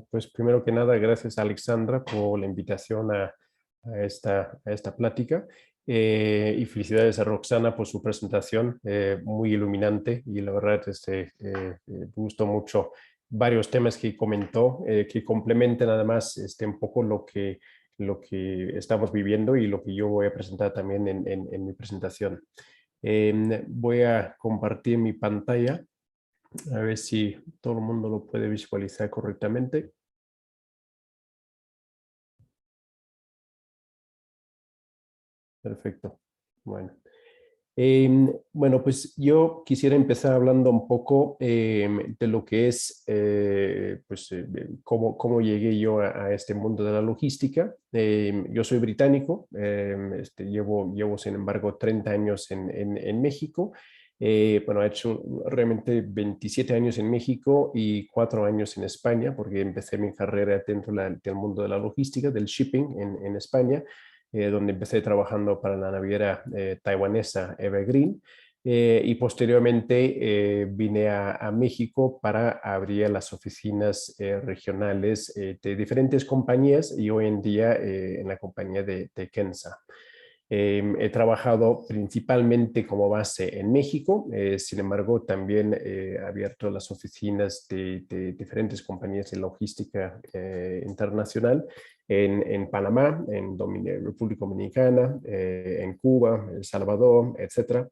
Pues primero que nada, gracias a Alexandra por la invitación a esta plática. Y felicidades a Roxana por su presentación, muy iluminante, y la verdad me gustó mucho varios temas que comentó, que complementan además un poco lo que estamos viviendo y lo que yo voy a presentar también en mi presentación. Voy a compartir mi pantalla, a ver si todo el mundo lo puede visualizar correctamente. Perfecto. Bueno. Bueno, pues yo quisiera empezar hablando un poco de lo que es, cómo llegué yo a este mundo de la logística. Yo soy británico, llevo sin embargo 30 años en México. Bueno, he hecho realmente 27 años en México y 4 años en España, porque empecé mi carrera dentro del mundo de la logística, del shipping en España. Donde empecé trabajando para la naviera taiwanesa Evergreen, y posteriormente vine a México para abrir las oficinas regionales de diferentes compañías, y hoy en día en la compañía de Kensa. He trabajado principalmente como base en México, sin embargo también he abierto las oficinas de diferentes compañías de logística internacional en Panamá, en República Dominicana, en Cuba, El Salvador, etc.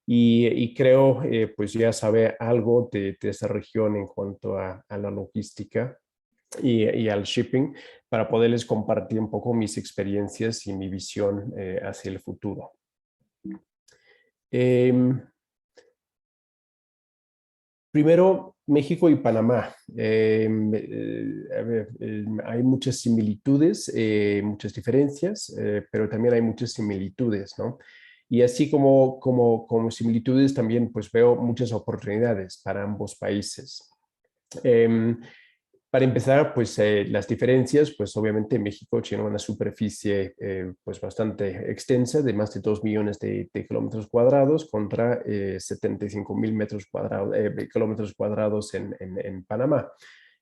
Y creo pues ya saber algo de esa región en cuanto a la logística y al shipping, para poderles compartir un poco mis experiencias y mi visión hacia el futuro. Primero, México y Panamá. Hay muchas similitudes, muchas diferencias, pero también hay muchas similitudes, ¿no? Y así como similitudes, también pues veo muchas oportunidades para ambos países. Para empezar, pues las diferencias, pues obviamente México tiene una superficie pues bastante extensa, de más de 2 millones de kilómetros cuadrados, contra 75,000 kilómetros cuadrados en Panamá.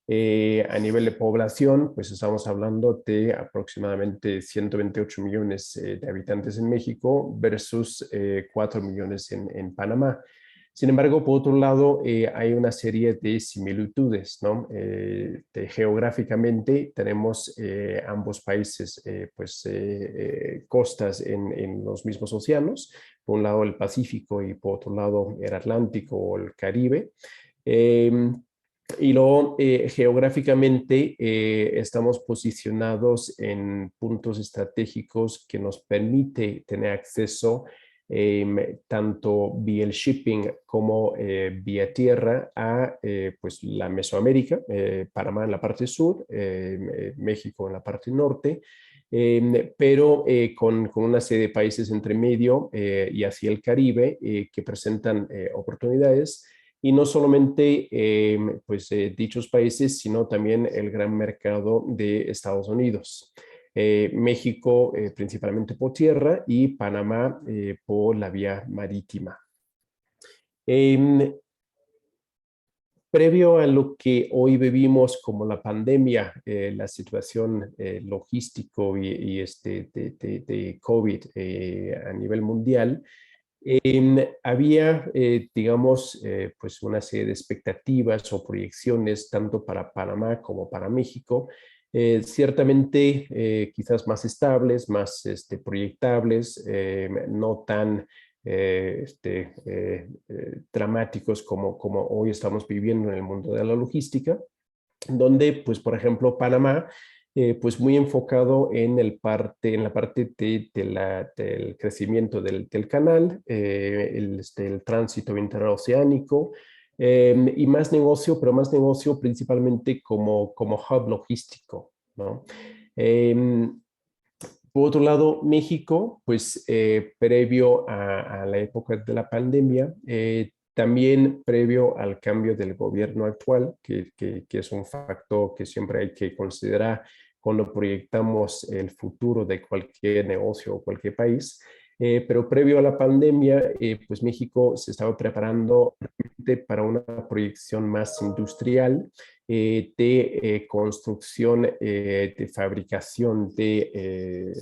A nivel de población, pues estamos hablando de aproximadamente 128 millones de habitantes en México versus 4 millones en Panamá. Sin embargo, por otro lado, hay una serie de similitudes, ¿no? Geográficamente tenemos ambos países costas en los mismos océanos, por un lado el Pacífico y por otro lado el Atlántico o el Caribe. Y luego, geográficamente, estamos posicionados en puntos estratégicos que nos permite tener acceso tanto vía el shipping como vía tierra a pues la Mesoamérica, Panamá en la parte sur, México en la parte norte, pero con una serie de países entre medio y hacia el Caribe que presentan oportunidades. Y no solamente dichos países, sino también el gran mercado de Estados Unidos. México principalmente por tierra y Panamá por la vía marítima. previo a lo que hoy vivimos como la pandemia, la situación logístico y de COVID a nivel mundial, había, digamos, pues una serie de expectativas o proyecciones tanto para Panamá como para México, ciertamente quizás más estables, más proyectables, no tan dramáticos como hoy estamos viviendo en el mundo de la logística, donde, pues, por ejemplo, Panamá, pues muy enfocado en en la parte del crecimiento del canal, el tránsito interoceánico, y más negocio, pero más negocio principalmente como hub logístico, ¿no? Por otro lado, México, pues previo a la época de la pandemia, también previo al cambio del gobierno actual, que es un factor que siempre hay que considerar cuando proyectamos el futuro de cualquier negocio o cualquier país. Pero previo a la pandemia, pues México se estaba preparando para una proyección más industrial, de construcción, de fabricación de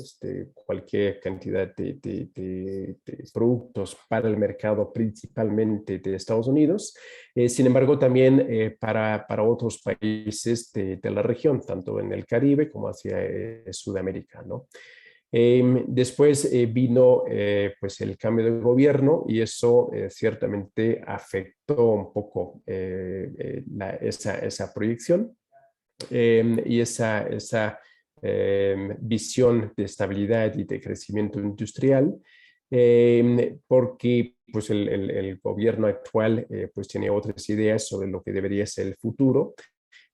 cualquier cantidad de productos para el mercado principalmente de Estados Unidos. Sin embargo, también para otros países de la región, tanto en el Caribe como hacia Sudamérica, ¿no? Después vino pues el cambio de gobierno y eso ciertamente afectó un poco esa proyección y esa visión de estabilidad y de crecimiento industrial, porque pues el gobierno actual pues tiene otras ideas sobre lo que debería ser el futuro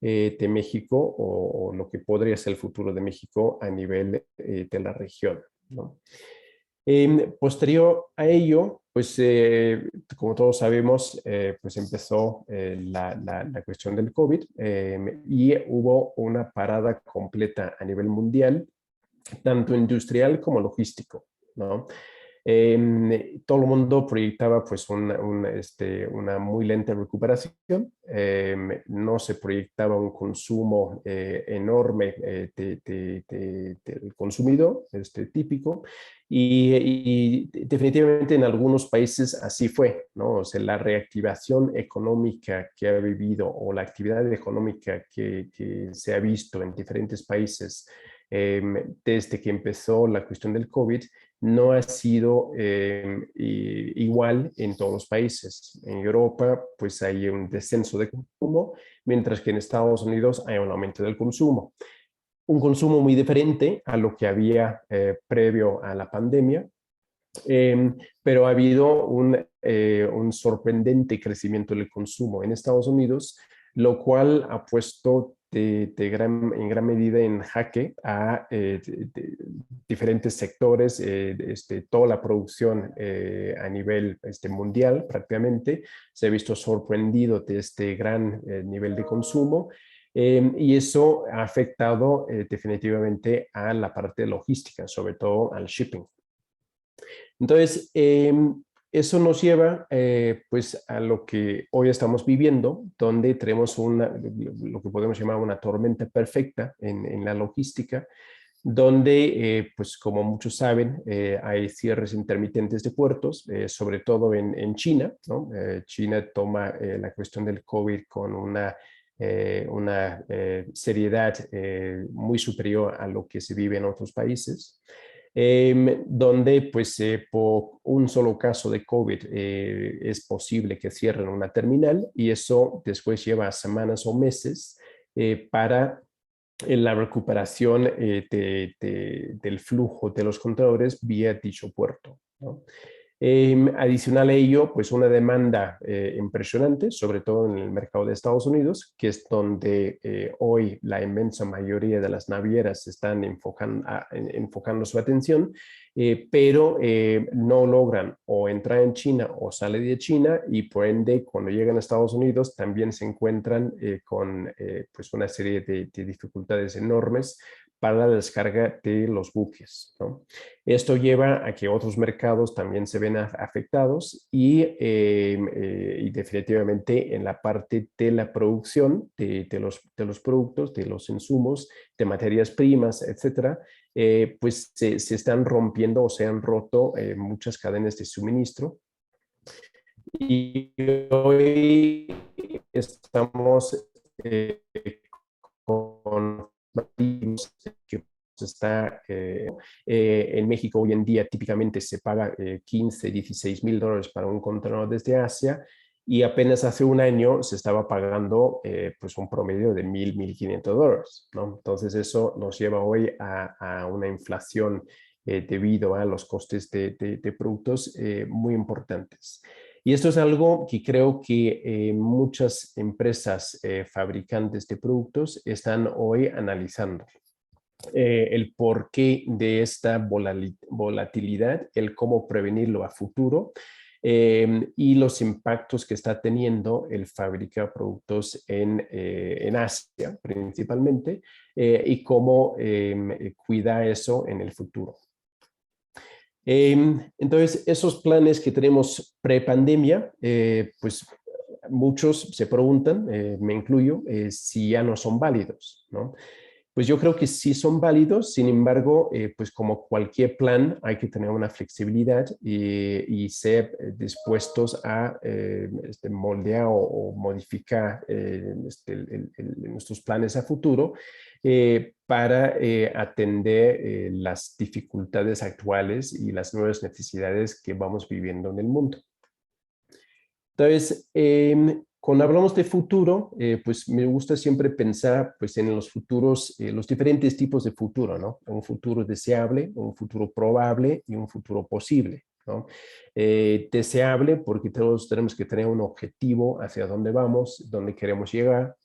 de México o lo que podría ser el futuro de México a nivel de la región, ¿no? Posterior a ello, pues como todos sabemos, pues empezó la cuestión del COVID y hubo una parada completa a nivel mundial, tanto industrial como logístico, ¿no? Todo el mundo proyectaba pues una muy lenta recuperación, no se proyectaba un consumo enorme del consumidor típico y definitivamente en algunos países así fue, ¿no? O sea, la reactivación económica que ha vivido o la actividad económica que se ha visto en diferentes países desde que empezó la cuestión del COVID no ha sido igual en todos los países. En Europa, pues hay un descenso de consumo, mientras que en Estados Unidos hay un aumento del consumo. Un consumo muy diferente a lo que había previo a la pandemia, pero ha habido un sorprendente crecimiento del consumo en Estados Unidos, lo cual ha puesto en gran medida en jaque a diferentes sectores, toda la producción a nivel mundial prácticamente se ha visto sorprendido de este gran nivel de consumo. Y eso ha afectado definitivamente a la parte logística, sobre todo al shipping. Entonces, eso nos lleva pues a lo que hoy estamos viviendo, donde tenemos lo que podemos llamar una tormenta perfecta en la logística, donde, pues como muchos saben, hay cierres intermitentes de puertos, sobre todo en China, ¿no? China toma la cuestión del COVID con una seriedad muy superior a lo que se vive en otros países. Donde pues por un solo caso de COVID es posible que cierren una terminal y eso después lleva semanas o meses para la recuperación del flujo de los contenedores vía dicho puerto, ¿no? Adicional a ello, pues una demanda impresionante, sobre todo en el mercado de Estados Unidos, que es donde hoy la inmensa mayoría de las navieras están enfocando su atención, pero no logran o entrar en China o salir de China y por ende cuando llegan a Estados Unidos también se encuentran con pues una serie de dificultades enormes para la descarga de los buques, ¿no? Esto lleva a que otros mercados también se ven afectados y definitivamente en la parte de la producción de los productos, de los insumos, de materias primas, etcétera, pues se están rompiendo o se han roto muchas cadenas de suministro. Y hoy estamos con que está en México hoy en día típicamente se paga 15, 16 mil dólares para un contenedor desde Asia y apenas hace un año se estaba pagando pues un promedio de 1,000, 1,500 dólares, ¿no? Entonces eso nos lleva hoy a una inflación debido a los costes de productos muy importantes. Y esto es algo que creo que muchas empresas fabricantes de productos están hoy analizando. El porqué de esta volatilidad, el cómo prevenirlo a futuro y los impactos que está teniendo el fabricar productos en Asia principalmente y cómo cuida eso en el futuro. Entonces, esos planes que tenemos pre-pandemia, pues muchos se preguntan, me incluyo, si ya no son válidos, ¿no? Pues yo creo que sí son válidos, sin embargo, pues como cualquier plan hay que tener una flexibilidad y ser dispuestos a moldear o modificar nuestros planes a futuro para atender las dificultades actuales y las nuevas necesidades que vamos viviendo en el mundo. Entonces, cuando hablamos de futuro, pues me gusta siempre pensar pues, en los futuros, los diferentes tipos de futuro, ¿no? Un futuro deseable, un futuro probable y un futuro posible, ¿no? Deseable porque todos tenemos que tener un objetivo hacia dónde vamos, dónde queremos llegar.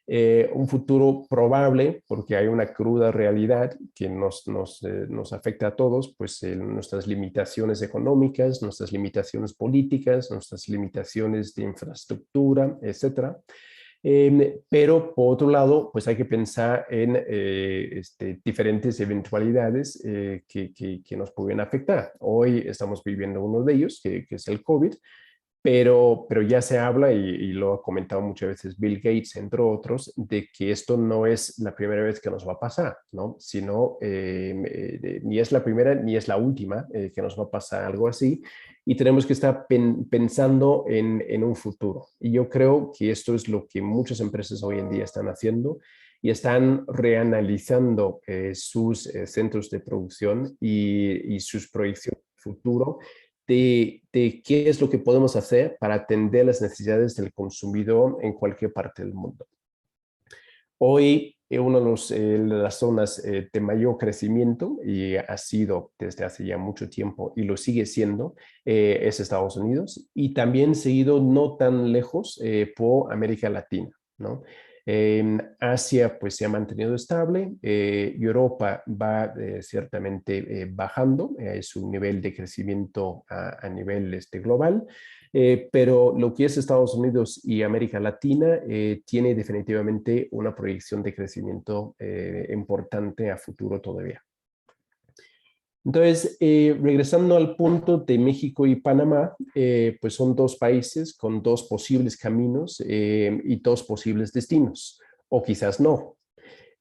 Un futuro probable, porque hay una cruda realidad que nos afecta a todos, pues nuestras limitaciones económicas, nuestras limitaciones políticas, nuestras limitaciones de infraestructura, etcétera. Pero por otro lado, pues hay que pensar en diferentes eventualidades que nos pueden afectar. Hoy estamos viviendo uno de ellos, que es el COVID, pero ya se habla, y lo ha comentado muchas veces Bill Gates, entre otros, de que esto no es la primera vez que nos va a pasar, ¿no? Sino ni es la primera ni es la última que nos va a pasar algo así, y tenemos que estar pensando en un futuro. Y yo creo que esto es lo que muchas empresas hoy en día están haciendo y están reanalizando sus centros de producción y sus proyecciones de futuro de qué es lo que podemos hacer para atender las necesidades del consumidor en cualquier parte del mundo. Hoy, una de las zonas de mayor crecimiento, y ha sido desde hace ya mucho tiempo y lo sigue siendo, es Estados Unidos, y también seguido no tan lejos por América Latina, ¿no? Asia pues se ha mantenido estable, Europa va ciertamente bajando su nivel de crecimiento a nivel global, pero lo que es Estados Unidos y América Latina tiene definitivamente una proyección de crecimiento importante a futuro todavía. Entonces, regresando al punto de México y Panamá, pues son dos países con dos posibles caminos y dos posibles destinos, o quizás no.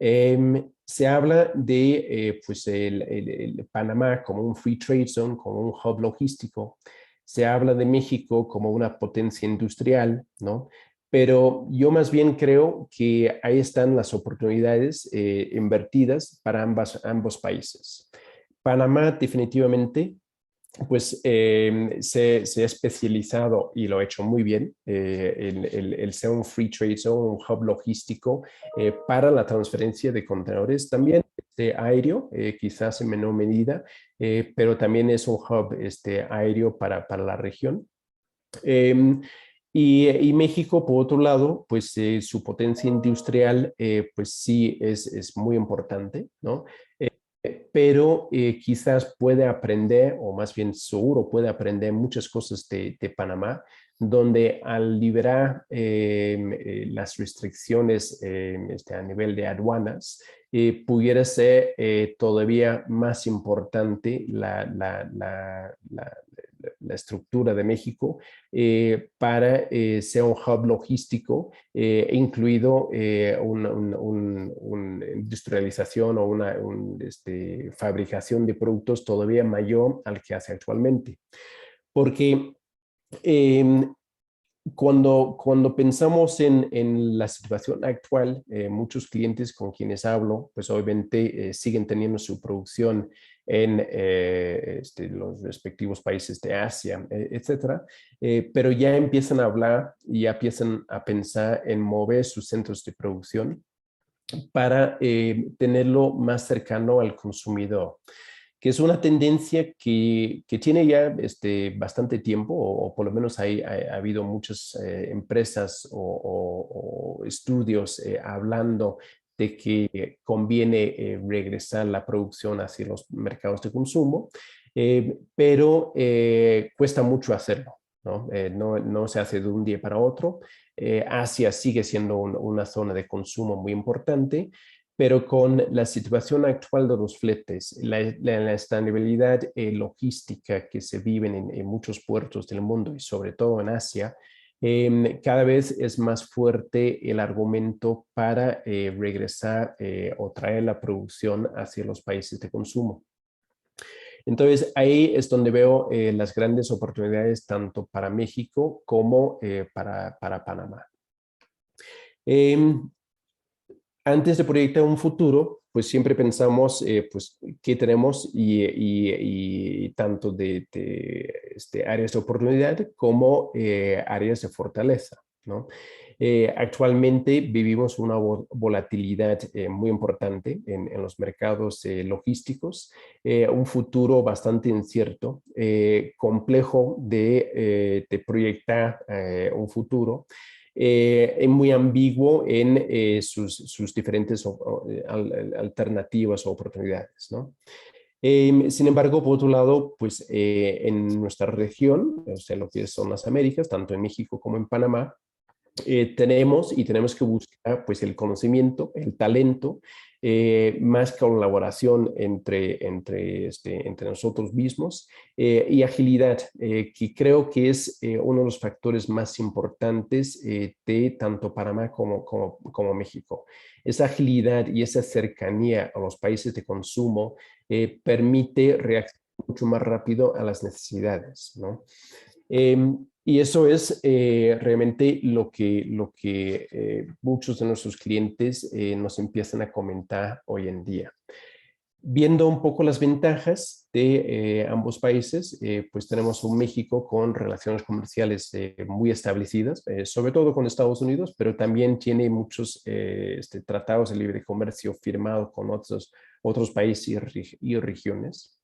Se habla de pues el Panamá como un free trade zone, como un hub logístico. Se habla de México como una potencia industrial, ¿no? Pero yo más bien creo que ahí están las oportunidades invertidas para ambos países. Panamá definitivamente pues se ha especializado y lo ha hecho muy bien el ser un free trade zone, un hub logístico para la transferencia de contenedores, también aéreo, quizás en menor medida, pero también es un hub aéreo para la región. Y México, por otro lado, pues su potencia industrial, pues sí es muy importante, ¿no? Pero quizás puede aprender, o más bien seguro puede aprender muchas cosas de Panamá, donde al liberar las restricciones a nivel de aduanas, pudiera ser todavía más importante la estructura de México para ser un hub logístico, incluido una industrialización o una fabricación de productos todavía mayor al que hace actualmente. Porque cuando pensamos en la situación actual, muchos clientes con quienes hablo, pues obviamente siguen teniendo su producción en los respectivos países de Asia, etcétera, pero ya empiezan a hablar y ya empiezan a pensar en mover sus centros de producción para tenerlo más cercano al consumidor, que es una tendencia que tiene ya bastante tiempo, o por lo menos ha habido muchas empresas o estudios hablando de que conviene regresar la producción hacia los mercados de consumo, pero cuesta mucho hacerlo, ¿no? No se hace de un día para otro. Asia sigue siendo una zona de consumo muy importante, pero con la situación actual de los fletes, la estabilidad logística que se vive en muchos puertos del mundo y sobre todo en Asia, cada vez es más fuerte el argumento para regresar o traer la producción hacia los países de consumo. Entonces, ahí es donde veo las grandes oportunidades tanto para México como para Panamá. Antes de proyectar un futuro, pues siempre pensamos, pues, qué tenemos y tanto de áreas de oportunidad como áreas de fortaleza, ¿no? Actualmente vivimos una volatilidad muy importante en los mercados logísticos, un futuro bastante incierto, complejo de proyectar un futuro. Muy ambiguo en sus diferentes alternativas o oportunidades, ¿no? Sin embargo, por otro lado, pues en nuestra región, o sea, lo que son las Américas, tanto en México como en Panamá, tenemos que buscar pues el conocimiento, el talento, más colaboración entre nosotros mismos y agilidad, que creo que es uno de los factores más importantes de tanto Panamá como México. Esa agilidad y esa cercanía a los países de consumo permite reaccionar mucho más rápido a las necesidades, ¿no? Y eso es realmente lo que muchos de nuestros clientes nos empiezan a comentar hoy en día. Viendo un poco las ventajas de ambos países, pues tenemos un México con relaciones comerciales muy establecidas, sobre todo con Estados Unidos, pero también tiene muchos tratados de libre comercio firmados con otros países y regiones.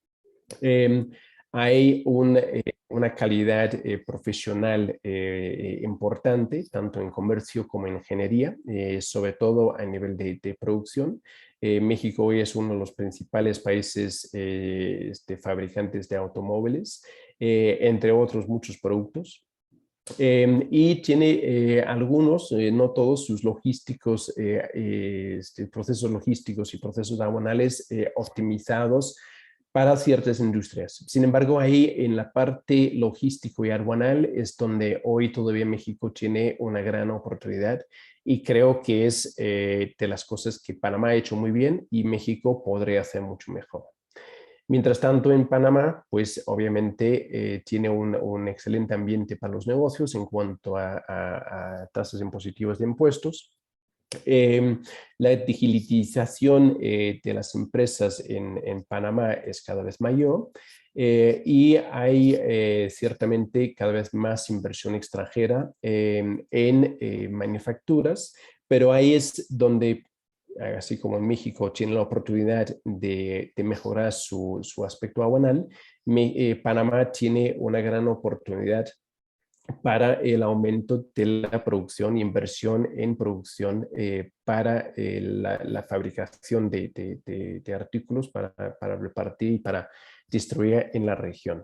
Hay una calidad profesional importante, tanto en comercio como en ingeniería, sobre todo a nivel de producción. México hoy es uno de los principales países fabricantes de automóviles, entre otros muchos productos. Y tiene algunos, no todos, sus logísticos, procesos logísticos y procesos aduanales optimizados para ciertas industrias. Sin embargo, ahí en la parte logístico y aduanal es donde hoy todavía México tiene una gran oportunidad y creo que es de las cosas que Panamá ha hecho muy bien y México podría hacer mucho mejor. Mientras tanto, en Panamá, pues obviamente tiene un excelente ambiente para los negocios en cuanto a tasas impositivas de impuestos. La digitalización de las empresas en Panamá es cada vez mayor y hay ciertamente cada vez más inversión extranjera en manufacturas, pero ahí es donde, así como en México tiene la oportunidad de mejorar su aspecto aduanal, Panamá tiene una gran oportunidad para el aumento de la producción e inversión en producción para la fabricación de artículos para repartir y para distribuir en la región.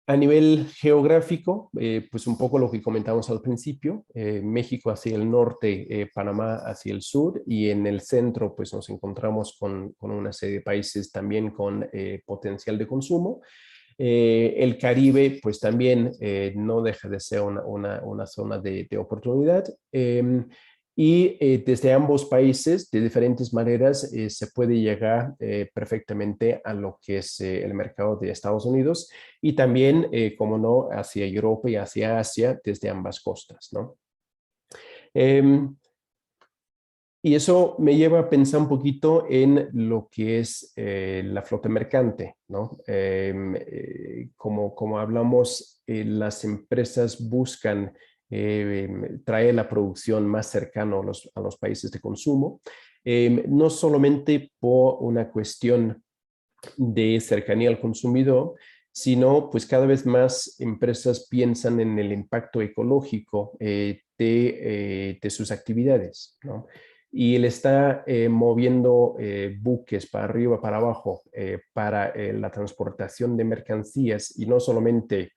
A nivel geográfico, pues un poco lo que comentamos al principio, México hacia el norte, Panamá hacia el sur, y en el centro pues nos encontramos con una serie de países también con potencial de consumo. El Caribe pues también no deja de ser una zona de oportunidad. Y desde ambos países, de diferentes maneras, se puede llegar perfectamente a lo que es el mercado de Estados Unidos y también, como no, hacia Europa y hacia Asia desde ambas costas, ¿no? Y eso me lleva a pensar un poquito en lo que es la flota mercante, ¿no? Como hablamos, las empresas buscan traer la producción más cercana a los países de consumo, no solamente por una cuestión de cercanía al consumidor, sino pues cada vez más empresas piensan en el impacto ecológico de sus actividades, ¿no? Y él está moviendo buques para arriba, para abajo, para la transportación de mercancías y no solamente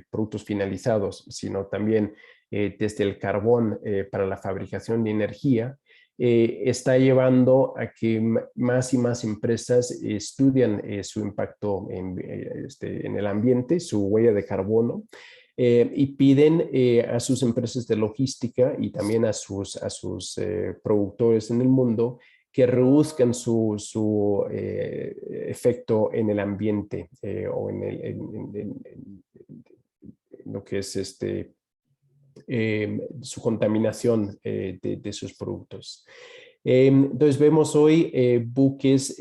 productos finalizados, sino también desde el carbón para la fabricación de energía. Está llevando a que más y más empresas estudian su impacto en el ambiente, su huella de carbono, y piden a sus empresas de logística y también a sus productores en el mundo que reduzcan su efecto en el ambiente o en lo que es su contaminación de sus productos. Entonces vemos hoy buques,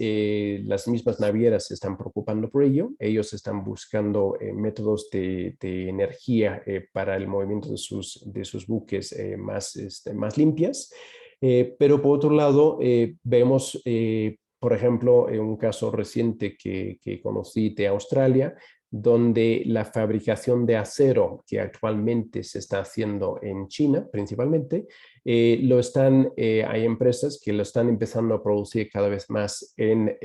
las mismas navieras se están preocupando por ello. Ellos están buscando métodos de energía para el movimiento de sus buques más limpias. Pero por otro lado, vemos, por ejemplo, en un caso reciente que conocí de Australia, donde la fabricación de acero que actualmente se está haciendo en China principalmente, hay empresas que lo están empezando a producir cada vez más en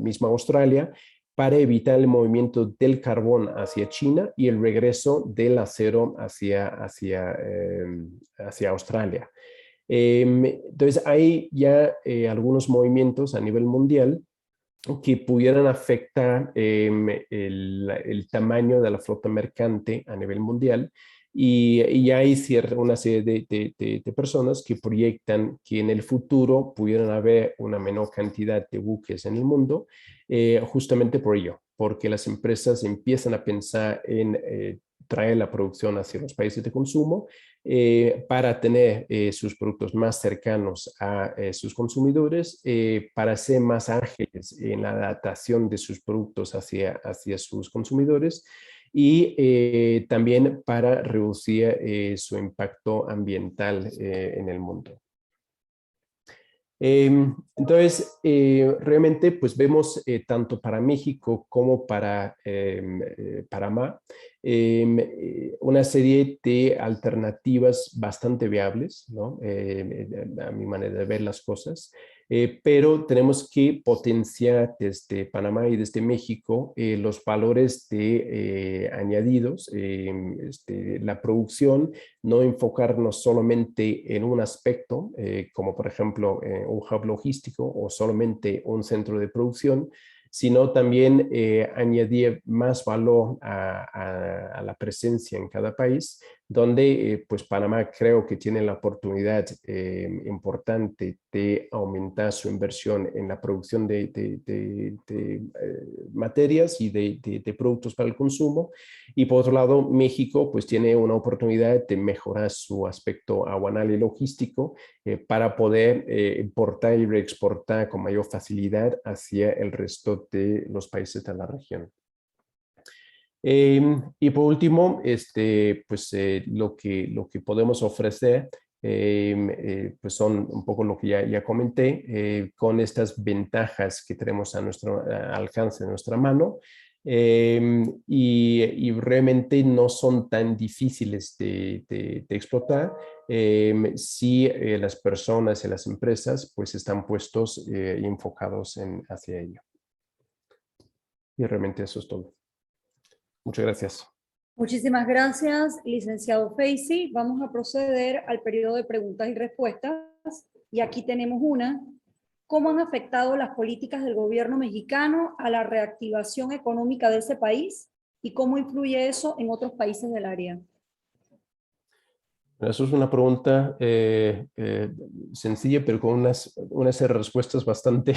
misma Australia para evitar el movimiento del carbón hacia China y el regreso del acero hacia Australia. Entonces hay ya algunos movimientos a nivel mundial que pudieran afectar el tamaño de la flota mercante a nivel mundial. Y hay una serie de personas que proyectan que en el futuro pudieran haber una menor cantidad de buques en el mundo, justamente por ello, porque las empresas empiezan a pensar en traer la producción hacia los países de consumo para tener sus productos más cercanos a sus consumidores, para ser más ágiles en la adaptación de sus productos hacia sus consumidores y también para reducir su impacto ambiental en el mundo. Entonces, realmente pues vemos tanto para México como para Panamá una serie de alternativas bastante viables, ¿no? A mi manera de ver las cosas, pero tenemos que potenciar desde Panamá y desde México los valores añadidos, la producción, no enfocarnos solamente en un aspecto, como por ejemplo un hub logístico o solamente un centro de producción, sino también añadir más valor a la presencia en cada país, donde pues Panamá creo que tiene la oportunidad importante de aumentar su inversión en la producción de materias y de productos para el consumo. Y por otro lado, México pues tiene una oportunidad de mejorar su aspecto aduanal y logístico para poder importar y reexportar con mayor facilidad hacia el resto de los países de la región. Y por último, pues lo que podemos ofrecer pues son un poco lo que ya comenté, con estas ventajas que tenemos a nuestro alcance, a nuestra mano, y realmente no son tan difíciles de explotar si las personas y las empresas pues están puestos y enfocados hacia ello. Y realmente eso es todo. Muchas gracias. Muchísimas gracias, licenciado Feisi. Vamos a proceder al periodo de preguntas y respuestas. Y aquí tenemos una. ¿Cómo han afectado las políticas del gobierno mexicano a la reactivación económica de ese país? ¿Y cómo influye eso en otros países del área? Eso es una pregunta sencilla, pero con unas respuestas bastante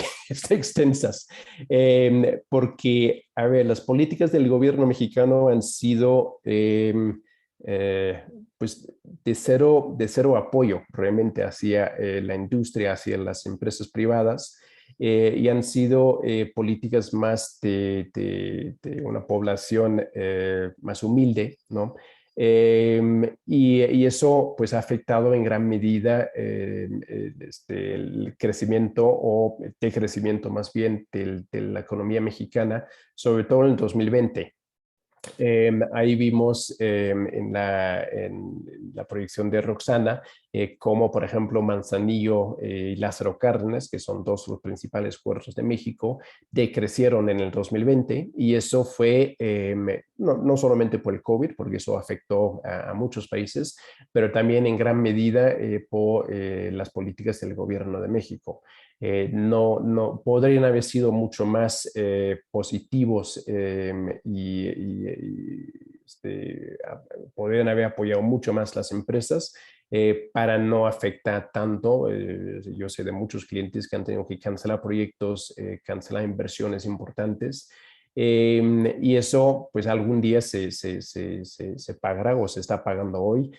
extensas. Porque, a ver, las políticas del gobierno mexicano han sido pues de cero apoyo realmente hacia la industria, hacia las empresas privadas. Y han sido políticas más de una población más humilde, ¿no? Y eso pues ha afectado en gran medida el crecimiento o decrecimiento más bien de la economía mexicana, sobre todo en el 2020. Ahí vimos en la proyección de Roxana como por ejemplo Manzanillo y Lázaro Cárdenas, que son dos de los principales puertos de México, decrecieron en el 2020 y eso fue no solamente por el COVID, porque eso afectó a muchos países, pero también en gran medida por las políticas del gobierno de México. No podrían haber sido mucho más positivos podrían haber apoyado mucho más las empresas para no afectar tanto. Yo sé de muchos clientes que han tenido que cancelar proyectos, cancelar inversiones importantes. Y eso pues algún día se pagará o se está pagando hoy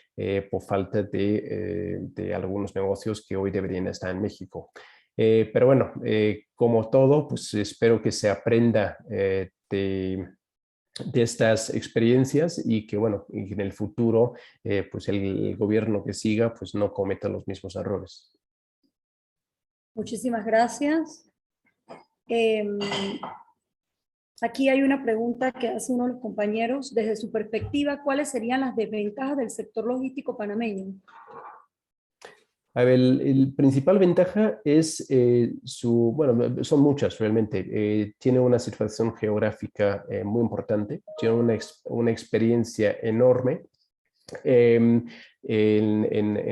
por falta de algunos negocios que hoy deberían estar en México. Pero bueno, como todo, pues espero que se aprenda de estas experiencias y que, bueno, en el futuro, pues el gobierno que siga, pues no cometa los mismos errores. Muchísimas gracias. Aquí hay una pregunta que hace uno de los compañeros. Desde su perspectiva, ¿cuáles serían las desventajas del sector logístico panameño? A ver, el principal ventaja es bueno, son muchas realmente. Tiene una situación geográfica muy importante, tiene una experiencia enorme. En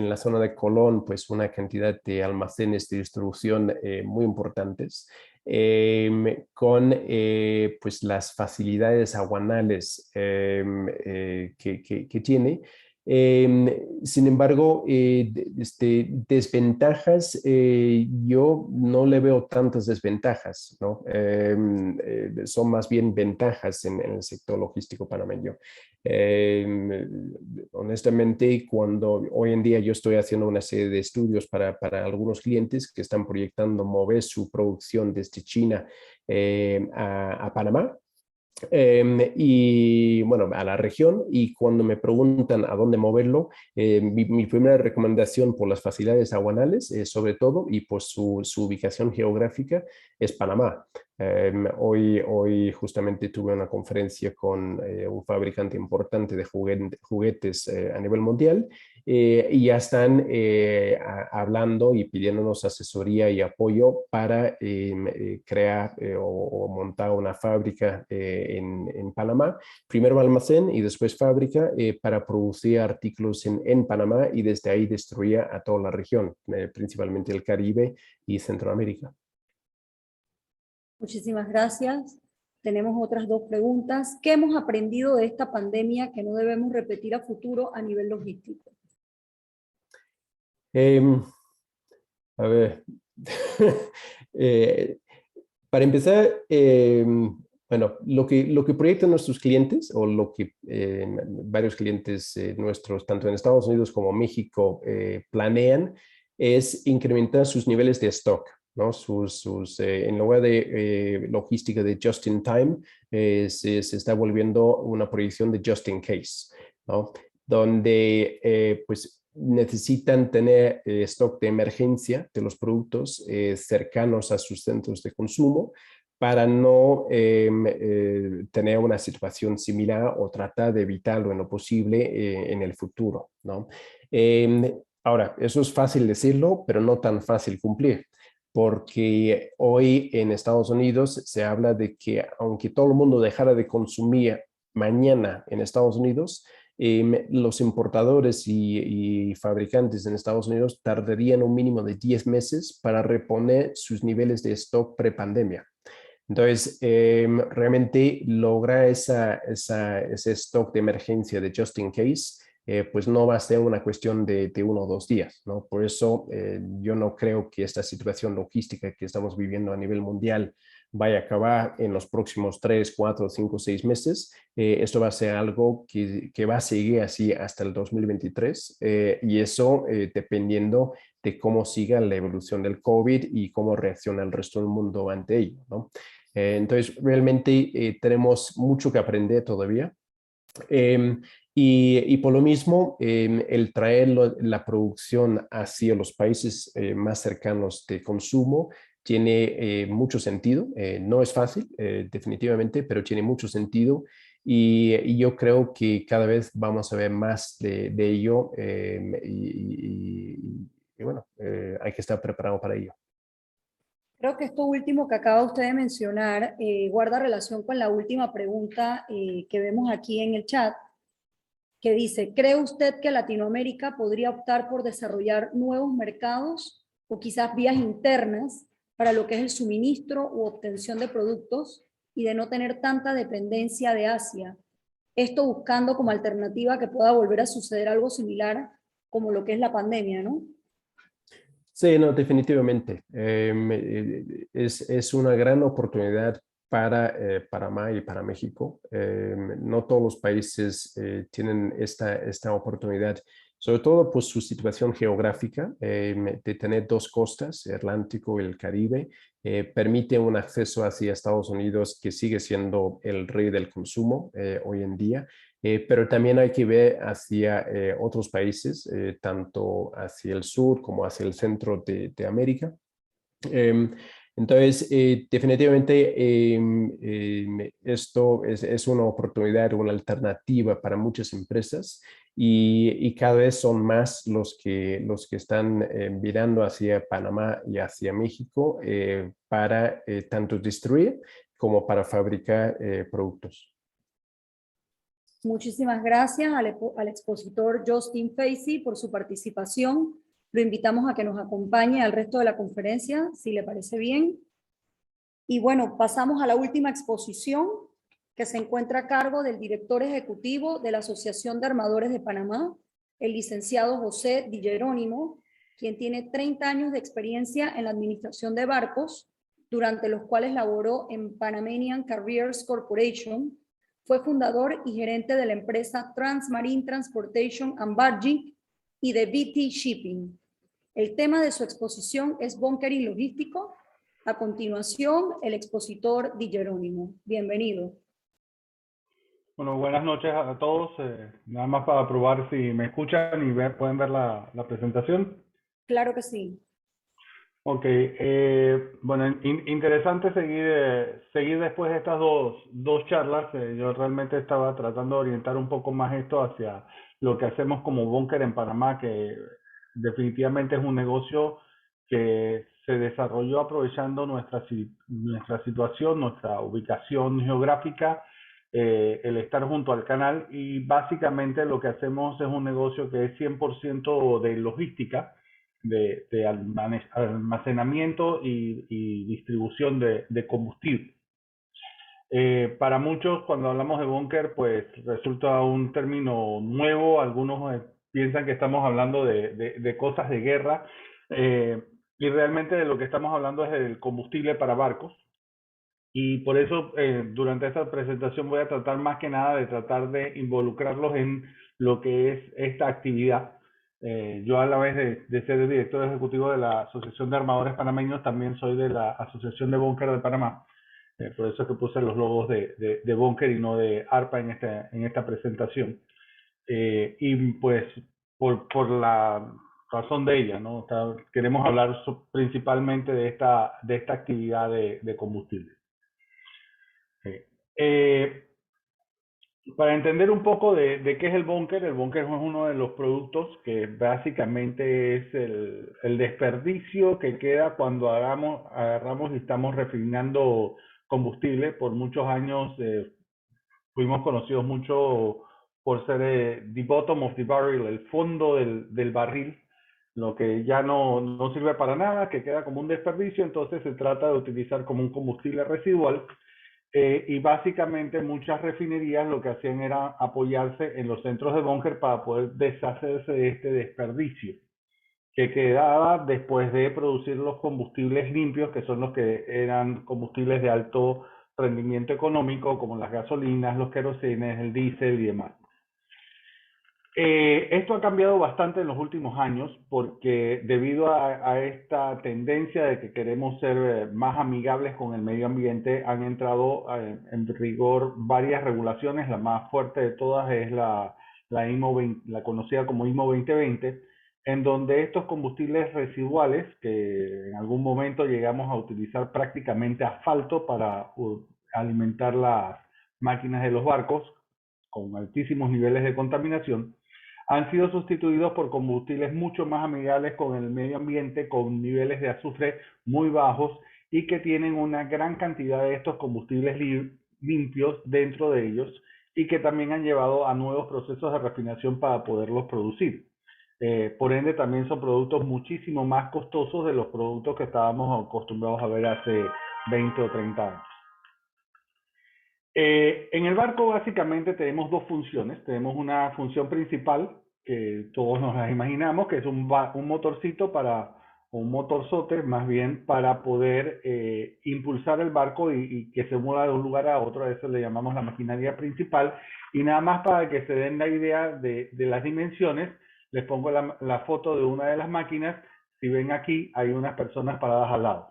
la zona de Colón, pues una cantidad de almacenes de distribución muy importantes, con pues las facilidades aduanales que tiene. Sin embargo, desventajas, yo no le veo tantas desventajas, ¿no? Son más bien ventajas en el sector logístico panameño. Honestamente, cuando hoy en día yo estoy haciendo una serie de estudios para algunos clientes que están proyectando mover su producción desde China a Panamá, y bueno, a la región, y cuando me preguntan a dónde moverlo, mi primera recomendación por las facilidades aduanales, sobre todo, y por su ubicación geográfica, es Panamá. Hoy justamente tuve una conferencia con un fabricante importante de juguetes a nivel mundial, y ya están hablando y pidiéndonos asesoría y apoyo para crear o montar una fábrica en Panamá, primero almacén y después fábrica para producir artículos en Panamá y desde ahí destruir a toda la región, principalmente el Caribe y Centroamérica. Muchísimas gracias. Tenemos otras dos preguntas. ¿Qué hemos aprendido de esta pandemia que no debemos repetir a futuro a nivel logístico? A ver, para empezar, bueno, lo que proyectan nuestros clientes o lo que varios clientes nuestros, tanto en Estados Unidos como México, planean es incrementar sus niveles de stock, ¿no? En lugar de logística de just in time, se está volviendo una proyección de just in case, ¿no? Donde pues necesitan tener stock de emergencia de los productos cercanos a sus centros de consumo para no tener una situación similar o tratar de evitarlo en lo posible en el futuro, ¿no? Ahora, eso es fácil decirlo, pero no tan fácil cumplir, porque hoy en Estados Unidos se habla de que aunque todo el mundo dejara de consumir mañana en Estados Unidos, los importadores y fabricantes en Estados Unidos tardarían un mínimo de 10 meses para reponer sus niveles de stock prepandemia. Entonces, realmente lograr ese stock de emergencia de just in case, pues no va a ser una cuestión de 1 o 2 días, ¿no? Por eso yo no creo que esta situación logística que estamos viviendo a nivel mundial vaya a acabar en los próximos 3, 4, 5, 6 meses. Esto va a ser algo que va a seguir así hasta el 2023 y eso dependiendo de cómo siga la evolución del COVID y cómo reacciona el resto del mundo ante ello, ¿no? Entonces, realmente tenemos mucho que aprender todavía. Y por lo mismo, el traer la producción hacia los países más cercanos de consumo tiene mucho sentido. No es fácil, definitivamente, pero tiene mucho sentido. Y yo creo que cada vez vamos a ver más de ello y bueno, hay que estar preparado para ello. Creo que esto último que acaba usted de mencionar guarda relación con la última pregunta que vemos aquí en el chat, que dice, ¿cree usted que Latinoamérica podría optar por desarrollar nuevos mercados o quizás vías internas para lo que es el suministro u obtención de productos y de no tener tanta dependencia de Asia? Esto buscando como alternativa que pueda volver a suceder algo similar como lo que es la pandemia, ¿no? Sí, no, definitivamente. Es una gran oportunidad para Panamá y para México. No todos los países tienen esta oportunidad, sobre todo por su situación geográfica, de tener 2 costas, el Atlántico y el Caribe, permite un acceso hacia Estados Unidos que sigue siendo el rey del consumo hoy en día. Pero también hay que ver hacia otros países, tanto hacia el sur como hacia el centro de América. Entonces, definitivamente esto es una oportunidad, una alternativa para muchas empresas y cada vez son más los que están mirando hacia Panamá y hacia México para tanto distribuir como para fabricar productos. Muchísimas gracias al expositor Justin Facey por su participación. Lo invitamos a que nos acompañe al resto de la conferencia, si le parece bien. Y bueno, pasamos a la última exposición, que se encuentra a cargo del director ejecutivo de la Asociación de Armadores de Panamá, el licenciado José Di Jerónimo, quien tiene 30 años de experiencia en la administración de barcos, durante los cuales laboró en Panamanian Carriers Corporation. Fue fundador y gerente de la empresa Transmarine Transportation and Barging y de BT Shipping. El tema de su exposición es bunkering logístico. A continuación, el expositor Di Jerónimo. Bienvenido. Bueno, buenas noches a todos. Nada más para probar si me escuchan y pueden ver la presentación. Claro que sí. Ok, bueno, interesante seguir después de estas dos charlas. Yo realmente estaba tratando de orientar un poco más esto hacia lo que hacemos como Bunker en Panamá, que definitivamente es un negocio que se desarrolló aprovechando nuestra situación, nuestra ubicación geográfica, el estar junto al canal, y básicamente lo que hacemos es un negocio que es 100% de logística, de almacenamiento y distribución de combustible. Para muchos, cuando hablamos de búnker, pues resulta un término nuevo. Algunos piensan que estamos hablando de cosas de guerra, y realmente de lo que estamos hablando es del combustible para barcos. Y por eso durante esta presentación voy a tratar más que nada de tratar de involucrarlos en lo que es esta actividad. Yo, a la vez de ser el director ejecutivo de la Asociación de Armadores Panameños, también soy de la Asociación de Búnker de Panamá. Por eso es que puse los logos de Búnker y no de ARPA en esta presentación. Y pues por la razón de ella, ¿no? Queremos hablar principalmente de esta actividad de combustible. Para entender un poco de qué es el búnker es uno de los productos que básicamente es el desperdicio que queda cuando agarramos y estamos refinando combustible. Por muchos años fuimos conocidos mucho por ser the bottom of the barrel, el fondo del barril, lo que ya no sirve para nada, que queda como un desperdicio, entonces se trata de utilizar como un combustible residual. Y básicamente muchas refinerías lo que hacían era apoyarse en los centros de búnker para poder deshacerse de este desperdicio que quedaba después de producir los combustibles limpios, que son los que eran combustibles de alto rendimiento económico, como las gasolinas, los querosines, el diésel y demás. Esto ha cambiado bastante en los últimos años porque debido a esta tendencia de que queremos ser más amigables con el medio ambiente, han entrado en rigor varias regulaciones. La más fuerte de todas es la conocida como IMO 2020, en donde estos combustibles residuales, que en algún momento llegamos a utilizar prácticamente asfalto para alimentar las máquinas de los barcos con altísimos niveles de contaminación, han sido sustituidos por combustibles mucho más amigables con el medio ambiente, con niveles de azufre muy bajos y que tienen una gran cantidad de estos combustibles limpios dentro de ellos y que también han llevado a nuevos procesos de refinación para poderlos producir. Por ende, también son productos muchísimo más costosos de los productos que estábamos acostumbrados a ver hace 20 o 30 años. En el barco básicamente tenemos dos funciones. Tenemos una función principal, que todos nos la imaginamos, que es un motorcito un motorzote más bien, para poder impulsar el barco y que se mueva de un lugar a otro. A eso le llamamos la maquinaria principal. Y nada más para que se den la idea de las dimensiones, les pongo la foto de una de las máquinas. Si ven aquí, hay unas personas paradas al lado.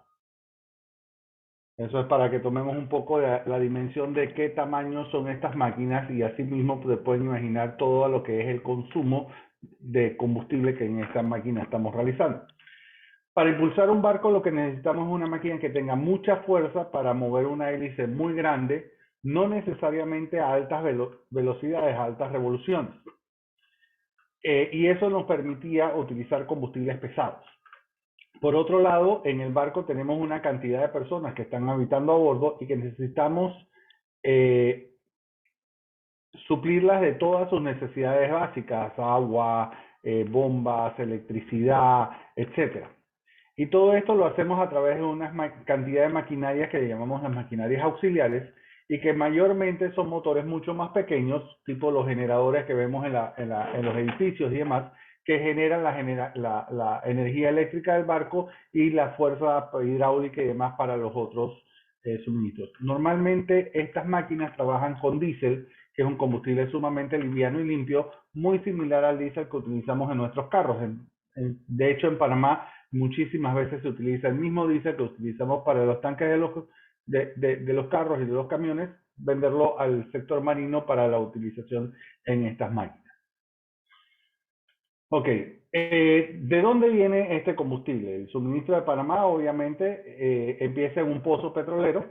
Eso es para que tomemos un poco de la dimensión de qué tamaño son estas máquinas y así mismo se pueden imaginar todo lo que es el consumo de combustible que en esta máquina estamos realizando. Para impulsar un barco lo que necesitamos es una máquina que tenga mucha fuerza para mover una hélice muy grande, no necesariamente a altas velocidades, a altas revoluciones. Y eso nos permitía utilizar combustibles pesados. Por otro lado, en el barco tenemos una cantidad de personas que están habitando a bordo y que necesitamos suplirlas de todas sus necesidades básicas, agua, bombas, electricidad, etc. Y todo esto lo hacemos a través de una cantidad de maquinarias que le llamamos las maquinarias auxiliares y que mayormente son motores mucho más pequeños, tipo los generadores que vemos en los edificios y demás, que generan la energía eléctrica del barco y la fuerza hidráulica y demás para los otros suministros. Normalmente estas máquinas trabajan con diésel, que es un combustible sumamente liviano y limpio, muy similar al diésel que utilizamos en nuestros carros. De hecho, en Panamá muchísimas veces se utiliza el mismo diésel que utilizamos para los tanques de los carros y de los camiones, venderlo al sector marino para la utilización en estas máquinas. Ok, ¿de dónde viene este combustible? El suministro de Panamá obviamente empieza en un pozo petrolero,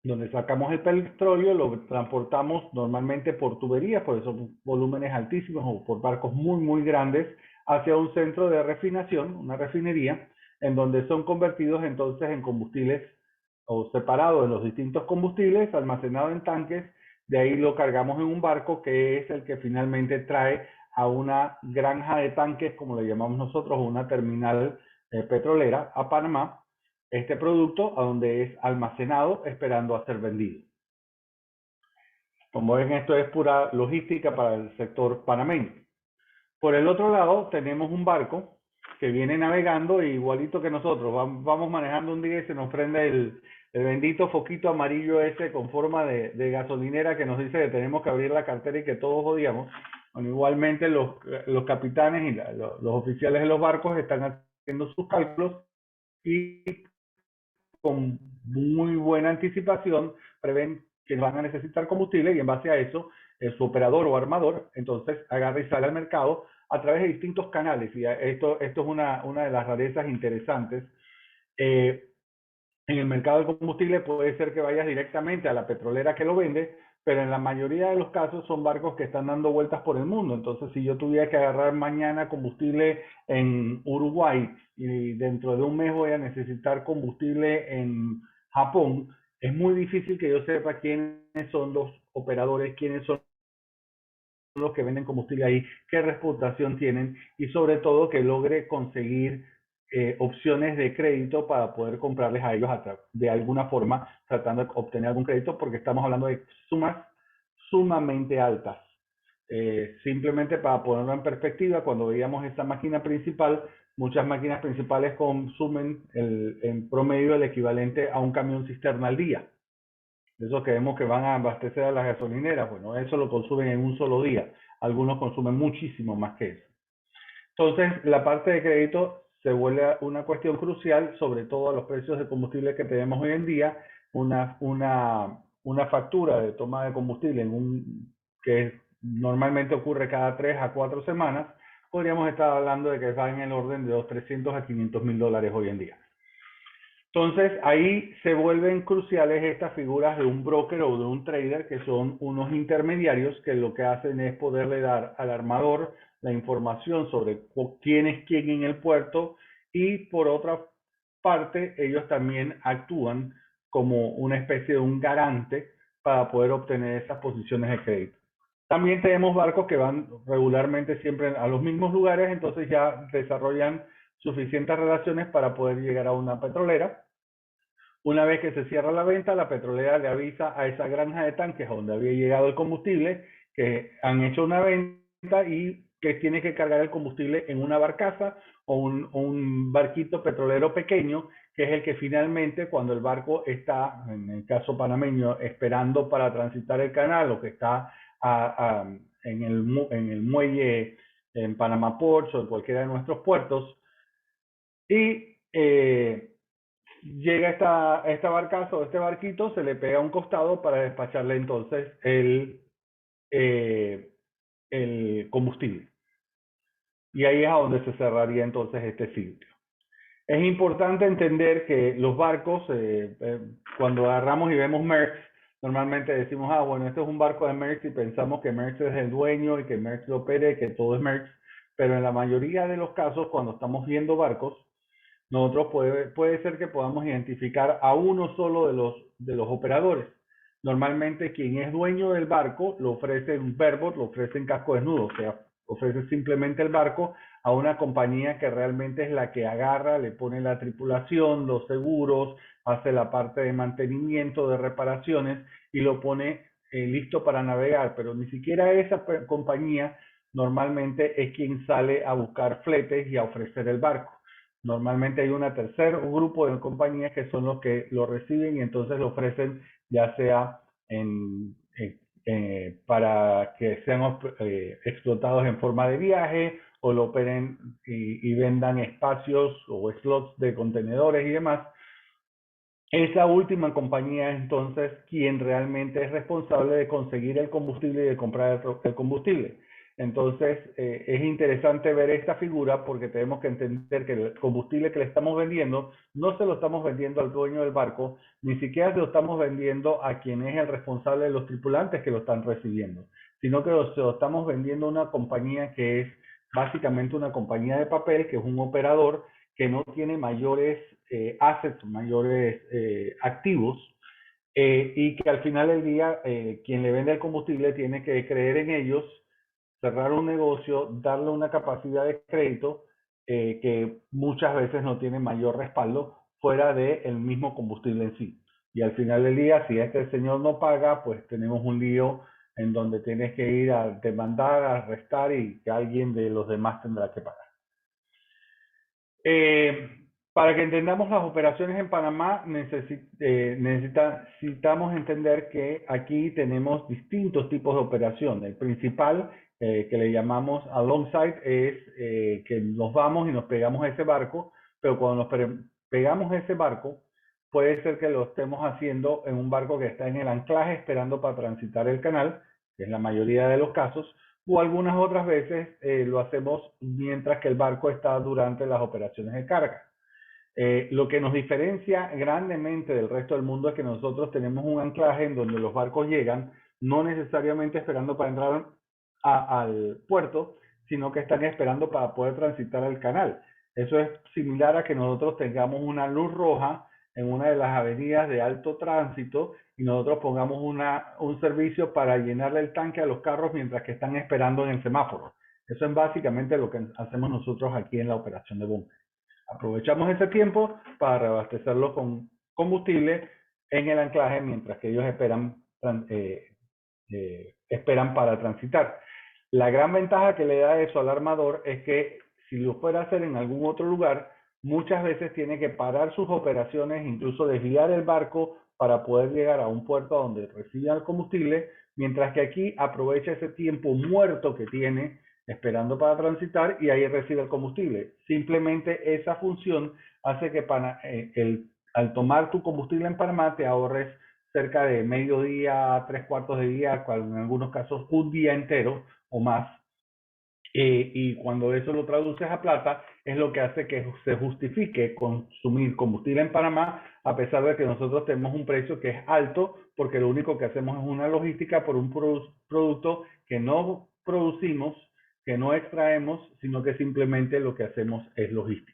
donde sacamos el petróleo, lo transportamos normalmente por tuberías, por esos volúmenes altísimos o por barcos muy, muy grandes, hacia un centro de refinación, una refinería, en donde son convertidos entonces en combustibles o separados en los distintos combustibles, almacenados en tanques. De ahí lo cargamos en un barco que es el que finalmente trae a una granja de tanques, como le llamamos nosotros, una terminal petrolera a Panamá, este producto a donde es almacenado esperando a ser vendido. Como ven, esto es pura logística para el sector panameño. Por el otro lado, tenemos un barco que viene navegando igualito que nosotros. Vamos manejando un día y se nos prende el bendito foquito amarillo ese con forma de gasolinera que nos dice que tenemos que abrir la cartera y que todos odiamos. Bueno, igualmente los capitanes y los oficiales de los barcos están haciendo sus cálculos y con muy buena anticipación prevén que van a necesitar combustible y en base a eso su operador o armador entonces agarra y sale al mercado a través de distintos canales. Y esto es una de las rarezas interesantes. En el mercado del combustible puede ser que vayas directamente a la petrolera que lo vende, pero en la mayoría de los casos son barcos que están dando vueltas por el mundo. Entonces, si yo tuviera que agarrar mañana combustible en Uruguay y dentro de un mes voy a necesitar combustible en Japón, es muy difícil que yo sepa quiénes son los operadores, quiénes son los que venden combustible ahí, qué reputación tienen y sobre todo que logre conseguir opciones de crédito para poder comprarles a ellos de alguna forma, tratando de obtener algún crédito, porque estamos hablando de sumas sumamente altas. Simplemente para ponerlo en perspectiva, cuando veíamos esta máquina principal, muchas máquinas principales consumen en promedio el equivalente a un camión cisterna al día. Esos que vemos que van a abastecer a las gasolineras, bueno, eso lo consumen en un solo día. Algunos consumen muchísimo más que eso. Entonces, la parte de crédito se vuelve una cuestión crucial, sobre todo a los precios de combustible que tenemos hoy en día. Una factura de toma de combustible que normalmente ocurre cada 3 a 4 semanas, podríamos estar hablando de que va en el orden de los 300 a 500 mil dólares hoy en día. Entonces, ahí se vuelven cruciales estas figuras de un broker o de un trader, que son unos intermediarios que lo que hacen es poderle dar al armador la información sobre quién es quién en el puerto, y por otra parte, ellos también actúan como una especie de un garante para poder obtener esas posiciones de crédito. También tenemos barcos que van regularmente siempre a los mismos lugares, entonces ya desarrollan suficientes relaciones para poder llegar a una petrolera. Una vez que se cierra la venta, la petrolera le avisa a esa granja de tanques donde había llegado el combustible que han hecho una venta y que tiene que cargar el combustible en una barcaza o un barquito petrolero pequeño, que es el que finalmente, cuando el barco está, en el caso panameño, esperando para transitar el canal, o que está en el muelle en Panama Ports o en cualquiera de nuestros puertos, y llega esta barcaza o este barquito, se le pega a un costado para despacharle entonces el combustible. Y ahí es a donde se cerraría entonces este ciclo. Es importante entender que los barcos, cuando agarramos y vemos Maersk, normalmente decimos, bueno, este es un barco de Maersk, y pensamos que Maersk es el dueño y que Maersk lo opere, que todo es Maersk. Pero en la mayoría de los casos, cuando estamos viendo barcos, nosotros puede ser que podamos identificar a uno solo de los operadores. Normalmente quien es dueño del barco lo ofrece un bareboat, lo ofrece en casco desnudo, o sea, ofrece simplemente el barco a una compañía que realmente es la que agarra, le pone la tripulación, los seguros, hace la parte de mantenimiento, de reparaciones, y lo pone listo para navegar. Pero ni siquiera esa compañía normalmente es quien sale a buscar fletes y a ofrecer el barco. Normalmente hay un tercer grupo de compañías que son los que lo reciben y entonces lo ofrecen, ya sea para que sean explotados en forma de viaje, o lo operen y vendan espacios o slots de contenedores y demás. Esa última compañía es entonces quien realmente es responsable de conseguir el combustible y de comprar el combustible. Entonces, es interesante ver esta figura, porque tenemos que entender que el combustible que le estamos vendiendo no se lo estamos vendiendo al dueño del barco, ni siquiera se lo estamos vendiendo a quien es el responsable de los tripulantes que lo están recibiendo, sino que se lo estamos vendiendo a una compañía que es básicamente una compañía de papel, que es un operador que no tiene mayores assets, mayores activos, y que al final del día quien le vende el combustible tiene que creer en ellos, cerrar un negocio, darle una capacidad de crédito que muchas veces no tiene mayor respaldo fuera del mismo combustible en sí. Y al final del día, si este señor no paga, pues tenemos un lío en donde tienes que ir a demandar, a arrestar, y que alguien de los demás tendrá que pagar. Para que entendamos las operaciones en Panamá, necesitamos entender que aquí tenemos distintos tipos de operación. El principal, que le llamamos alongside, es que nos vamos y nos pegamos a ese barco, pero cuando nos pegamos a ese barco, puede ser que lo estemos haciendo en un barco que está en el anclaje esperando para transitar el canal, que es la mayoría de los casos, o algunas otras veces lo hacemos mientras que el barco está durante las operaciones de carga. Lo que nos diferencia grandemente del resto del mundo es que nosotros tenemos un anclaje en donde los barcos llegan, no necesariamente esperando para entrar al puerto, sino que están esperando para poder transitar el canal. Eso es similar a que nosotros tengamos una luz roja en una de las avenidas de alto tránsito y nosotros pongamos un servicio para llenarle el tanque a los carros mientras que están esperando en el semáforo. Eso es básicamente lo que hacemos nosotros aquí en la operación de búnker. Aprovechamos ese tiempo para reabastecerlo con combustible en el anclaje mientras que ellos esperan para transitar. La gran ventaja que le da eso al armador es que si lo fuera a hacer en algún otro lugar, muchas veces tiene que parar sus operaciones, incluso desviar el barco para poder llegar a un puerto donde reciba el combustible, mientras que aquí aprovecha ese tiempo muerto que tiene esperando para transitar y ahí recibe el combustible. Simplemente esa función hace que al tomar tu combustible en Panamá te ahorres cerca de medio día, 3/4 de día, en algunos casos un día entero o más. Y cuando eso lo traduces a plata, es lo que hace que se justifique consumir combustible en Panamá, a pesar de que nosotros tenemos un precio que es alto, porque lo único que hacemos es una logística por un producto que no producimos, que no extraemos, sino que simplemente lo que hacemos es logística.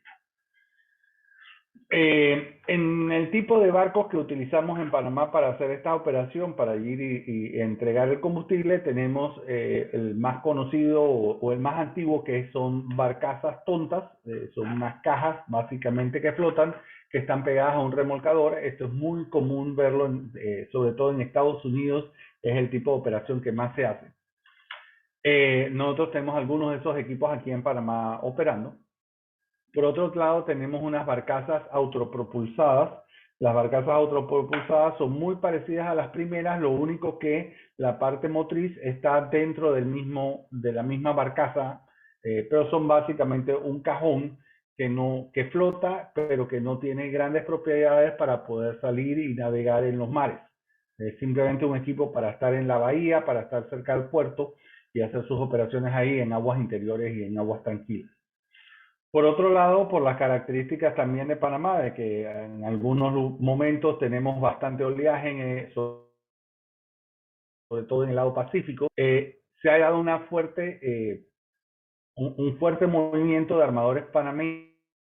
En el tipo de barcos que utilizamos en Panamá para hacer esta operación, para ir y entregar el combustible, tenemos el más conocido o el más antiguo, que son barcazas tontas. Son unas cajas básicamente que flotan, que están pegadas a un remolcador. Esto es muy común verlo, sobre todo en Estados Unidos, es el tipo de operación que más se hace. Nosotros tenemos algunos de esos equipos aquí en Panamá operando. Por otro lado, tenemos unas barcazas autopropulsadas. Las barcazas autopropulsadas son muy parecidas a las primeras, lo único que la parte motriz está dentro de la misma barcaza, pero son básicamente un cajón que flota, pero que no tiene grandes propiedades para poder salir y navegar en los mares. Es simplemente un equipo para estar en la bahía, para estar cerca del puerto y hacer sus operaciones ahí en aguas interiores y en aguas tranquilas. Por otro lado, por las características también de Panamá, de que en algunos momentos tenemos bastante oleaje, sobre todo en el lado Pacífico, se ha dado un fuerte movimiento de armadores panameños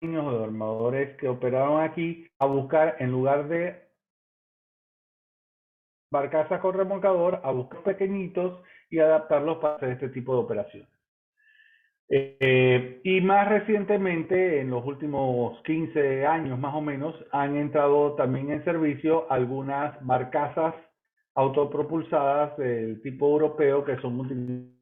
o de armadores que operaron aquí a buscar, en lugar de barcazas con remolcador, a buscar pequeñitos y adaptarlos para hacer este tipo de operaciones. Y más recientemente, en los últimos 15 años más o menos, han entrado también en servicio algunas barcazas autopropulsadas del tipo europeo que son utilizadas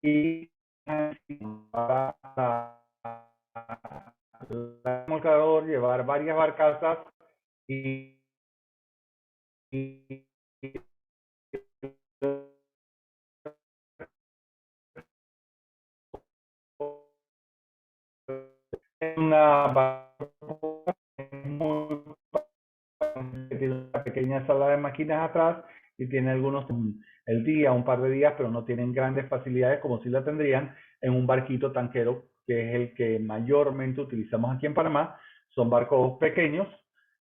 y el remolcador llevar varias barcazas y tiene una pequeña sala de máquinas atrás y tiene algunos el día, un par de días, pero no tienen grandes facilidades como si la tendrían en un barquito tanquero, que es el que mayormente utilizamos aquí en Panamá. Son barcos pequeños,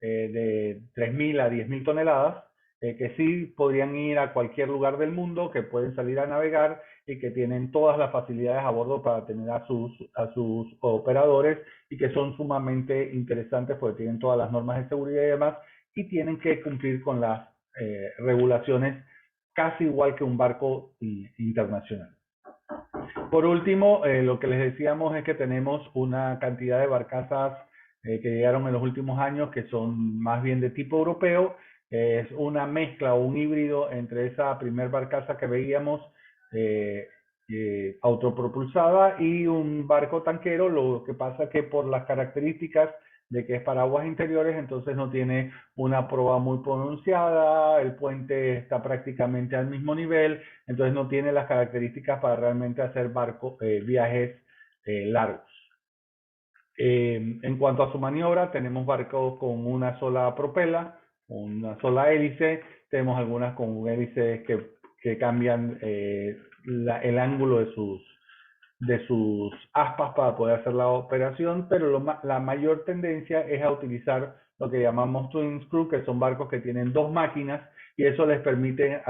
de 3.000 a 10.000 toneladas, que sí podrían ir a cualquier lugar del mundo, que pueden salir a navegar y que tienen todas las facilidades a bordo para tener a sus operadores, y que son sumamente interesantes porque tienen todas las normas de seguridad y demás, y tienen que cumplir con las regulaciones casi igual que un barco internacional. Por último, lo que les decíamos es que tenemos una cantidad de barcazas que llegaron en los últimos años que son más bien de tipo europeo. Es una mezcla o un híbrido entre esa primer barcaza que veíamos autopropulsada y un barco tanquero. Lo que pasa es que por las características de que es para aguas interiores, entonces no tiene una proa muy pronunciada, el puente está prácticamente al mismo nivel, entonces no tiene las características para realmente hacer viajes largos. En cuanto a su maniobra, tenemos barcos con una sola propela, una sola hélice, tenemos algunas con hélices que cambian el ángulo de sus aspas para poder hacer la operación, pero la mayor tendencia es a utilizar lo que llamamos twin screw, que son barcos que tienen dos máquinas, y eso les permite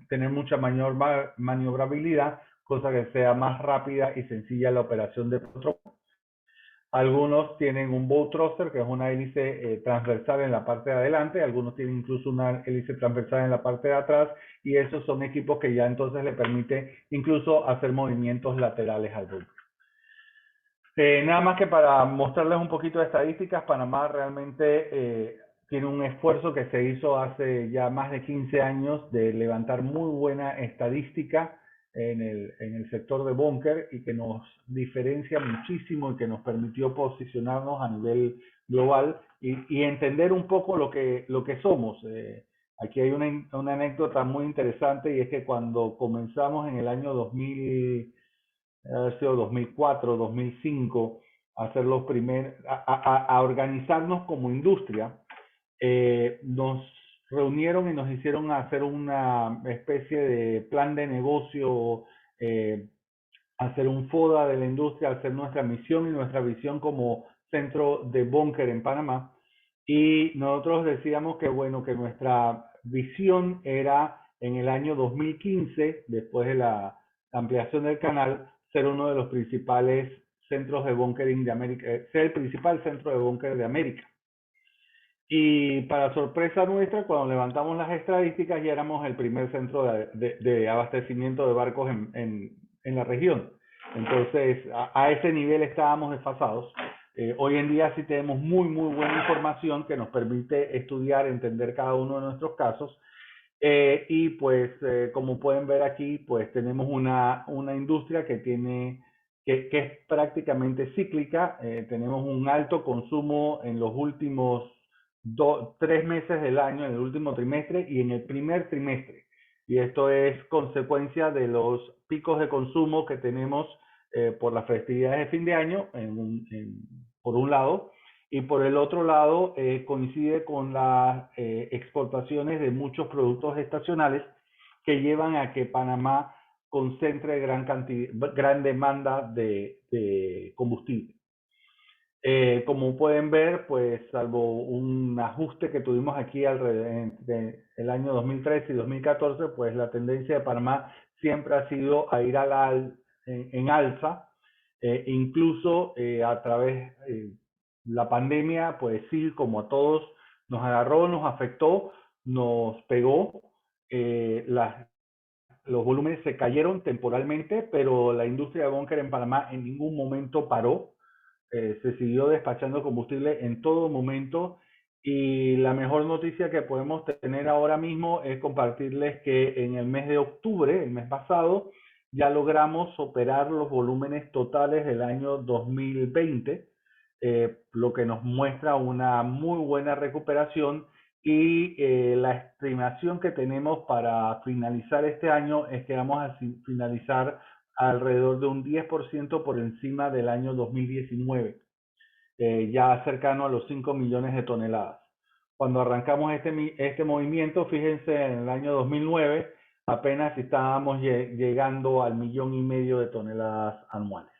tener mucha mayor maniobrabilidad, cosa que sea más rápida y sencilla la operación de control. Algunos tienen un bow thruster, que es una hélice transversal en la parte de adelante, algunos tienen incluso una hélice transversal en la parte de atrás, y esos son equipos que ya entonces le permite incluso hacer movimientos laterales al buque. Nada más que para mostrarles un poquito de estadísticas, Panamá realmente tiene un esfuerzo que se hizo hace ya más de 15 años de levantar muy buena estadística en el sector de búnker y que nos diferencia muchísimo y que nos permitió posicionarnos a nivel global y entender un poco lo que somos. Aquí hay una anécdota muy interesante, y es que cuando comenzamos en el año 2004, 2005, a hacer los a organizarnos como industria, nos reunieron y nos hicieron hacer una especie de plan de negocio, hacer un FODA de la industria, hacer nuestra misión y nuestra visión como centro de búnker en Panamá. Y nosotros decíamos que, bueno, que nuestra visión era en el año 2015, después de la ampliación del canal, ser uno de los principales centros de bunkering de América, ser el principal centro de búnker de América. Y para sorpresa nuestra, cuando levantamos las estadísticas, ya éramos el primer centro de abastecimiento de barcos en la región. Entonces, a ese nivel estábamos desfasados. Hoy en día sí tenemos muy buena información que nos permite estudiar, entender cada uno de nuestros casos. Y pues, como pueden ver aquí, pues tenemos una industria que es prácticamente cíclica. Tenemos un alto consumo en los últimos 3 meses del año, en el último trimestre y en el primer trimestre. Y esto es consecuencia de los picos de consumo que tenemos por las festividades de fin de año, por un lado, y por el otro lado coincide con las exportaciones de muchos productos estacionales que llevan a que Panamá concentre gran demanda de combustible. Como pueden ver, pues salvo un ajuste que tuvimos aquí entre el año 2013 y 2014, pues la tendencia de Panamá siempre ha sido a ir en alza, incluso a través de la pandemia, pues sí, como a todos, nos agarró, nos afectó, nos pegó, los volúmenes se cayeron temporalmente, pero la industria de búnker en Panamá en ningún momento paró. Se siguió despachando combustible en todo momento, y la mejor noticia que podemos tener ahora mismo es compartirles que en el mes de octubre, el mes pasado, ya logramos operar los volúmenes totales del año 2020, lo que nos muestra una muy buena recuperación, y la estimación que tenemos para finalizar este año es que vamos a finalizar alrededor de un 10% por encima del año 2019, ya cercano a los 5 millones de toneladas. Cuando arrancamos este movimiento, fíjense, en el año 2009 apenas estábamos llegando al 1,5 millones de toneladas anuales.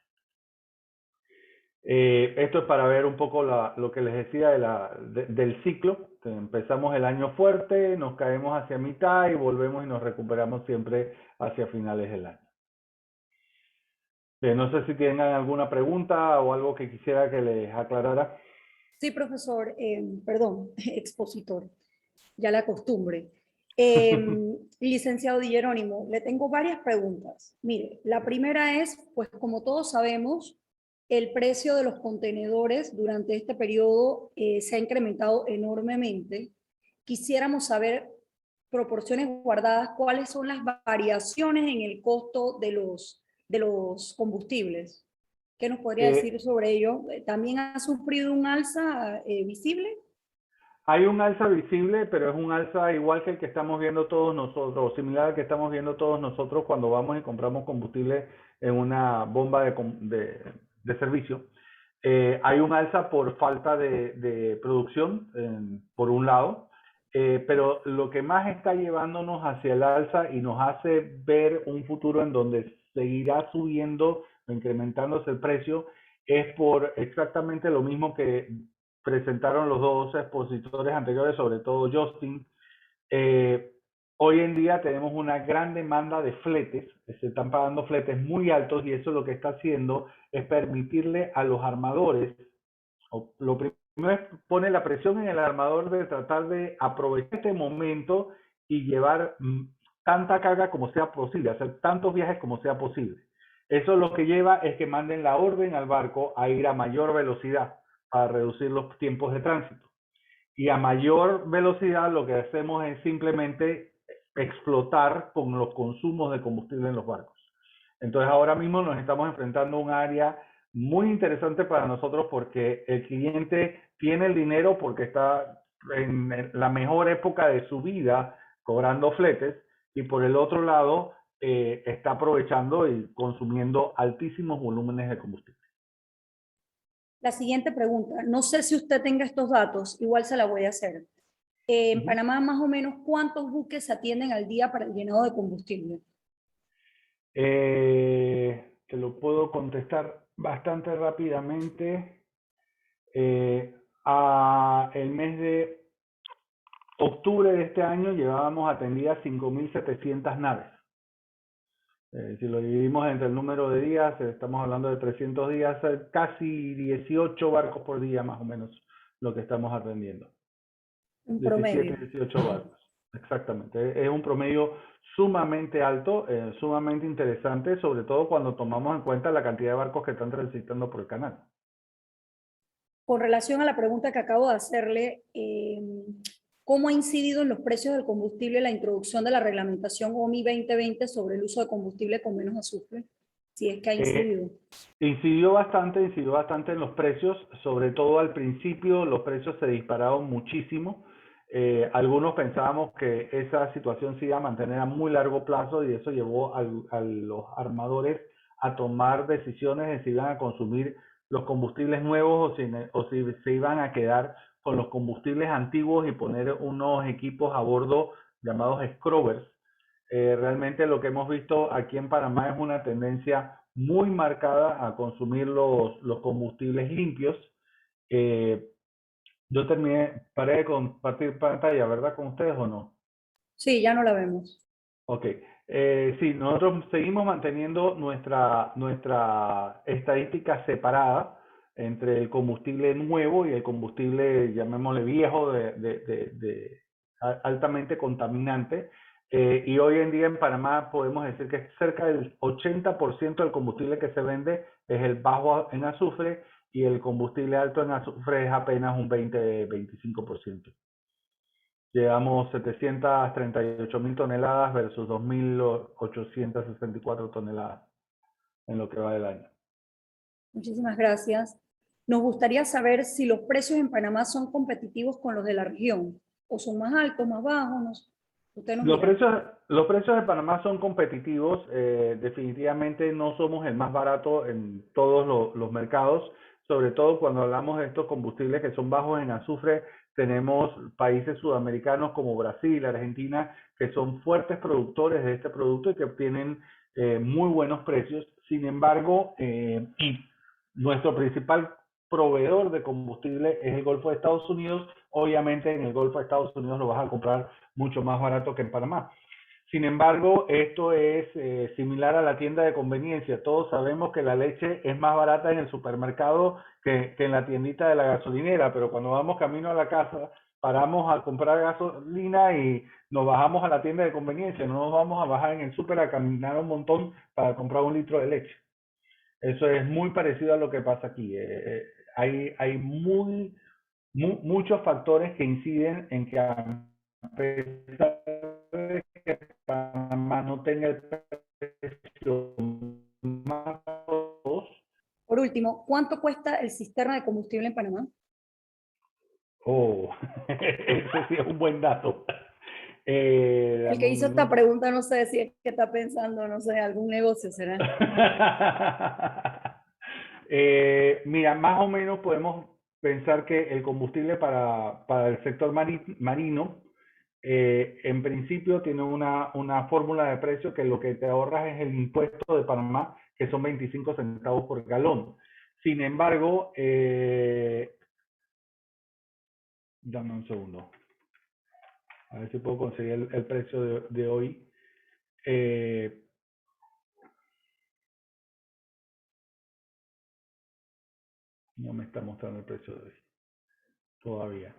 Esto es para ver un poco lo que les decía del ciclo. Empezamos el año fuerte, nos caemos hacia mitad y volvemos y nos recuperamos siempre hacia finales del año. No sé si tienen alguna pregunta o algo que quisiera que les aclarara. Sí, profesor, perdón, expositor, ya la costumbre. Licenciado Di Jerónimo, le tengo varias preguntas. Mire, la primera es, pues como todos sabemos, el precio de los contenedores durante este periodo se ha incrementado enormemente. Quisiéramos saber, proporciones guardadas, cuáles son las variaciones en el costo de los combustibles. ¿Qué nos podría decir sobre ello? ¿También ha sufrido un alza visible? Hay un alza visible, pero es un alza igual que el que estamos viendo todos nosotros, similar al que estamos viendo todos nosotros cuando vamos y compramos combustible en una bomba de servicio. Hay un alza por falta de producción, por un lado. pero lo que más está llevándonos hacia el alza y nos hace ver un futuro en donde seguirá subiendo o incrementándose el precio es por exactamente lo mismo que presentaron los dos expositores anteriores, sobre todo Justin. Hoy en día tenemos una gran demanda de fletes, se están pagando fletes muy altos y eso lo que está haciendo es permitirle a los armadores, lo primero es pone la presión en el armador de tratar de aprovechar este momento y llevar tanta carga como sea posible, hacer tantos viajes como sea posible. Eso lo que lleva es que manden la orden al barco a ir a mayor velocidad para reducir los tiempos de tránsito. Y a mayor velocidad lo que hacemos es simplemente explotar con los consumos de combustible en los barcos. Entonces ahora mismo nos estamos enfrentando a un área muy interesante para nosotros porque el cliente tiene el dinero porque está en la mejor época de su vida cobrando fletes y por el otro lado está aprovechando y consumiendo altísimos volúmenes de combustible. La siguiente pregunta, no sé si usted tenga estos datos, igual se la voy a hacer. En Panamá, más o menos, ¿cuántos buques se atienden al día para el llenado de combustible? Te lo puedo contestar bastante rápidamente. El mes de octubre de este año llevábamos atendidas 5.700 naves. Si lo dividimos entre el número de días, estamos hablando de 300 días, casi 18 barcos por día más o menos lo que estamos atendiendo. Un 17, promedio. 18 barcos, exactamente. Es un promedio sumamente alto, sumamente interesante, sobre todo cuando tomamos en cuenta la cantidad de barcos que están transitando por el canal. Con relación a la pregunta que acabo de hacerle, ¿cómo ha incidido en los precios del combustible la introducción de la reglamentación OMI 2020 sobre el uso de combustible con menos azufre? Si es que ha incidido. Incidió bastante en los precios, sobre todo al principio los precios se dispararon muchísimo. Algunos pensábamos que esa situación se iba a mantener a muy largo plazo y eso llevó a los armadores a tomar decisiones de si iban a consumir los combustibles nuevos o si se iban a quedar con los combustibles antiguos y poner unos equipos a bordo llamados scrubbers. Realmente lo que hemos visto aquí en Panamá es una tendencia muy marcada a consumir los combustibles limpios. Yo paré de compartir pantalla, ¿verdad? ¿Con ustedes o no? Sí, ya no la vemos. Ok. Sí, nosotros seguimos manteniendo nuestra estadística separada entre el combustible nuevo y el combustible, llamémosle viejo, altamente contaminante. Y hoy en día en Panamá podemos decir que cerca del 80% del combustible que se vende es el bajo en azufre y el combustible alto en azufre es apenas un 20-25%. Llevamos 738.000 toneladas versus 2.864 toneladas en lo que va del año. Muchísimas gracias. Nos gustaría saber si los precios en Panamá son competitivos con los de la región, o son más altos, más bajos. Usted nos dirá. Los precios de Panamá son competitivos. Definitivamente no somos el más barato en todos los mercados, sobre todo cuando hablamos de estos combustibles que son bajos en azufre. Tenemos países sudamericanos como Brasil, Argentina, que son fuertes productores de este producto y que obtienen muy buenos precios. Sin embargo, nuestro principal proveedor de combustible es el Golfo de Estados Unidos. Obviamente en el Golfo de Estados Unidos lo vas a comprar mucho más barato que en Panamá. Sin embargo, esto es similar a la tienda de conveniencia. Todos sabemos que la leche es más barata en el supermercado que en la tiendita de la gasolinera, pero cuando vamos camino a la casa, paramos a comprar gasolina y nos bajamos a la tienda de conveniencia. No nos vamos a bajar en el súper a caminar un montón para comprar un litro de leche. Eso es muy parecido a lo que pasa aquí. Hay muchos factores que inciden en que a pesar de que Panamá no tenga el precio más barato. Por último, ¿cuánto cuesta el cisterna de combustible en Panamá? Oh, ese sí es un buen dato. El que hizo esta pregunta no sé si es que está pensando, no sé, algún negocio será. Mira, más o menos podemos pensar que el combustible para el sector marino En principio tiene una fórmula de precio que lo que te ahorras es el impuesto de Panamá, que son 25 centavos por galón. Sin embargo, dame un segundo. A ver si puedo conseguir el precio de hoy. No me está mostrando el precio de hoy todavía.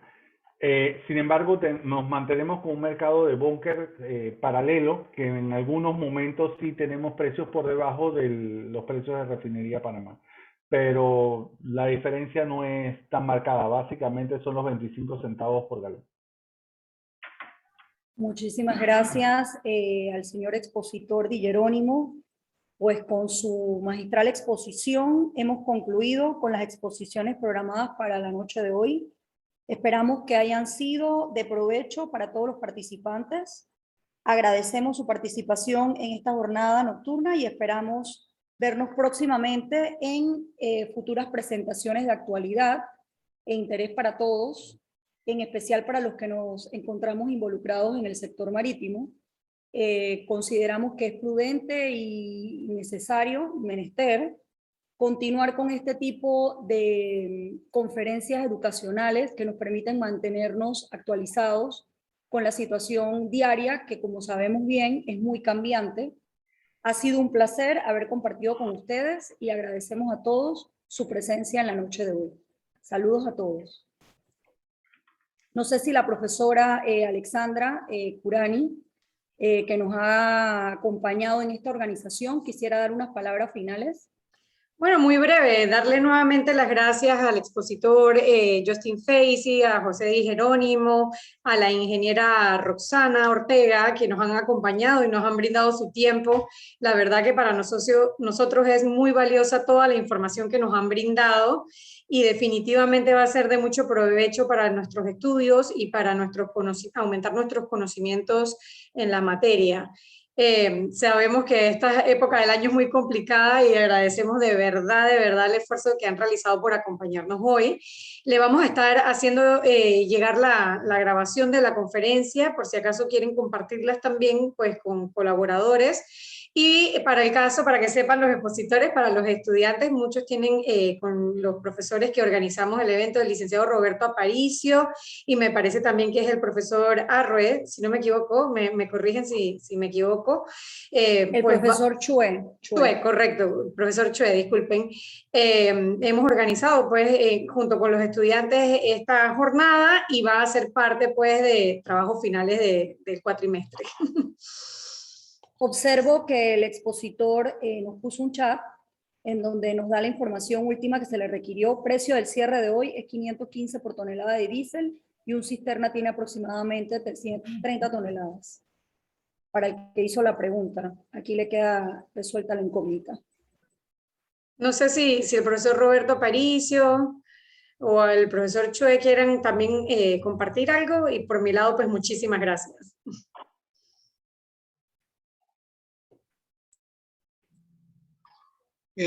Sin embargo, nos mantenemos con un mercado de búnker paralelo, que en algunos momentos sí tenemos precios por debajo de los precios de refinería Panamá. Pero la diferencia no es tan marcada. Básicamente son los 25 centavos por galón. Muchísimas gracias al señor expositor Di Jerónimo. Pues con su magistral exposición hemos concluido con las exposiciones programadas para la noche de hoy. Esperamos que hayan sido de provecho para todos los participantes. Agradecemos su participación en esta jornada nocturna y esperamos vernos próximamente en futuras presentaciones de actualidad e interés para todos, en especial para los que nos encontramos involucrados en el sector marítimo. Consideramos que es prudente y necesario, menester, continuar con este tipo de conferencias educacionales que nos permiten mantenernos actualizados con la situación diaria, que como sabemos bien es muy cambiante. Ha sido un placer haber compartido con ustedes y agradecemos a todos su presencia en la noche de hoy. Saludos a todos. No sé si la profesora Alexandra Curani, que nos ha acompañado en esta organización, quisiera dar unas palabras finales. Bueno, muy breve, darle nuevamente las gracias al expositor Justin Facey, a José Di Jerónimo, a la ingeniera Roxana Ortega, que nos han acompañado y nos han brindado su tiempo. La verdad que para nosotros es muy valiosa toda la información que nos han brindado y definitivamente va a ser de mucho provecho para nuestros estudios y para aumentar nuestros conocimientos en la materia. Sabemos que esta época del año es muy complicada y agradecemos de verdad el esfuerzo que han realizado por acompañarnos hoy. Le vamos a estar haciendo llegar la grabación de la conferencia, por si acaso quieren compartirlas también pues, con colaboradores. Y para el caso, para que sepan los expositores, para los estudiantes, muchos tienen con los profesores que organizamos el evento, el licenciado Roberto Aparicio, y me parece también que es el profesor Arroe, si no me equivoco, me corrigen si me equivoco. El pues profesor Chue, correcto, profesor Chue, disculpen. Hemos organizado pues junto con los estudiantes esta jornada y va a ser parte pues de trabajos finales del cuatrimestre. Observo que el expositor nos puso un chat en donde nos da la información última que se le requirió. Precio del cierre de hoy es 515 por tonelada de diésel y un cisterna tiene aproximadamente 330 toneladas. Para el que hizo la pregunta, aquí le queda resuelta la incógnita. No sé si el profesor Roberto Aparicio o el profesor Chue quieran también compartir algo, y por mi lado pues muchísimas gracias.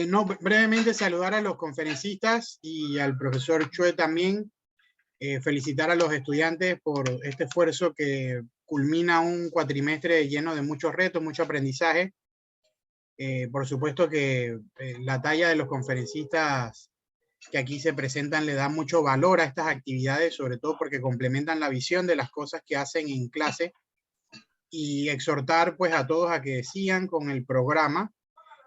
No, brevemente saludar a los conferencistas y al profesor Chue también, felicitar a los estudiantes por este esfuerzo que culmina un cuatrimestre lleno de muchos retos, mucho aprendizaje. Por supuesto que la talla de los conferencistas que aquí se presentan le da mucho valor a estas actividades, sobre todo porque complementan la visión de las cosas que hacen en clase, y exhortar pues a todos a que sigan con el programa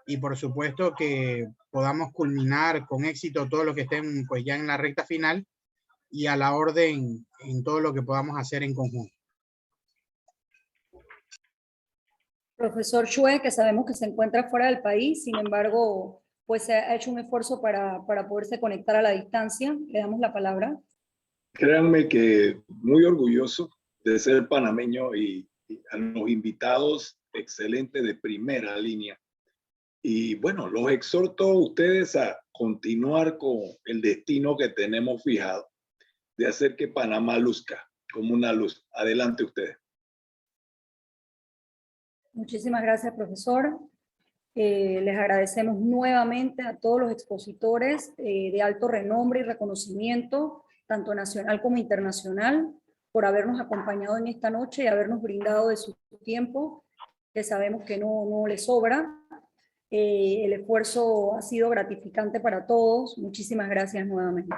y por supuesto que podamos culminar con éxito todo lo que estén pues ya en la recta final y a la orden en todo lo que podamos hacer en conjunto. Profesor Chue, que sabemos que se encuentra fuera del país, sin embargo, pues se ha hecho un esfuerzo para poderse conectar a la distancia. Le damos la palabra. Créanme que muy orgulloso de ser panameño y a los invitados excelentes de primera línea. Y bueno, los exhorto a ustedes a continuar con el destino que tenemos fijado de hacer que Panamá luzca como una luz. Adelante ustedes. Muchísimas gracias, profesor. Les agradecemos nuevamente a todos los expositores de alto renombre y reconocimiento, tanto nacional como internacional. por habernos acompañado en esta noche y habernos brindado de su tiempo, que sabemos que no le sobra. El esfuerzo ha sido gratificante para todos. Muchísimas gracias nuevamente.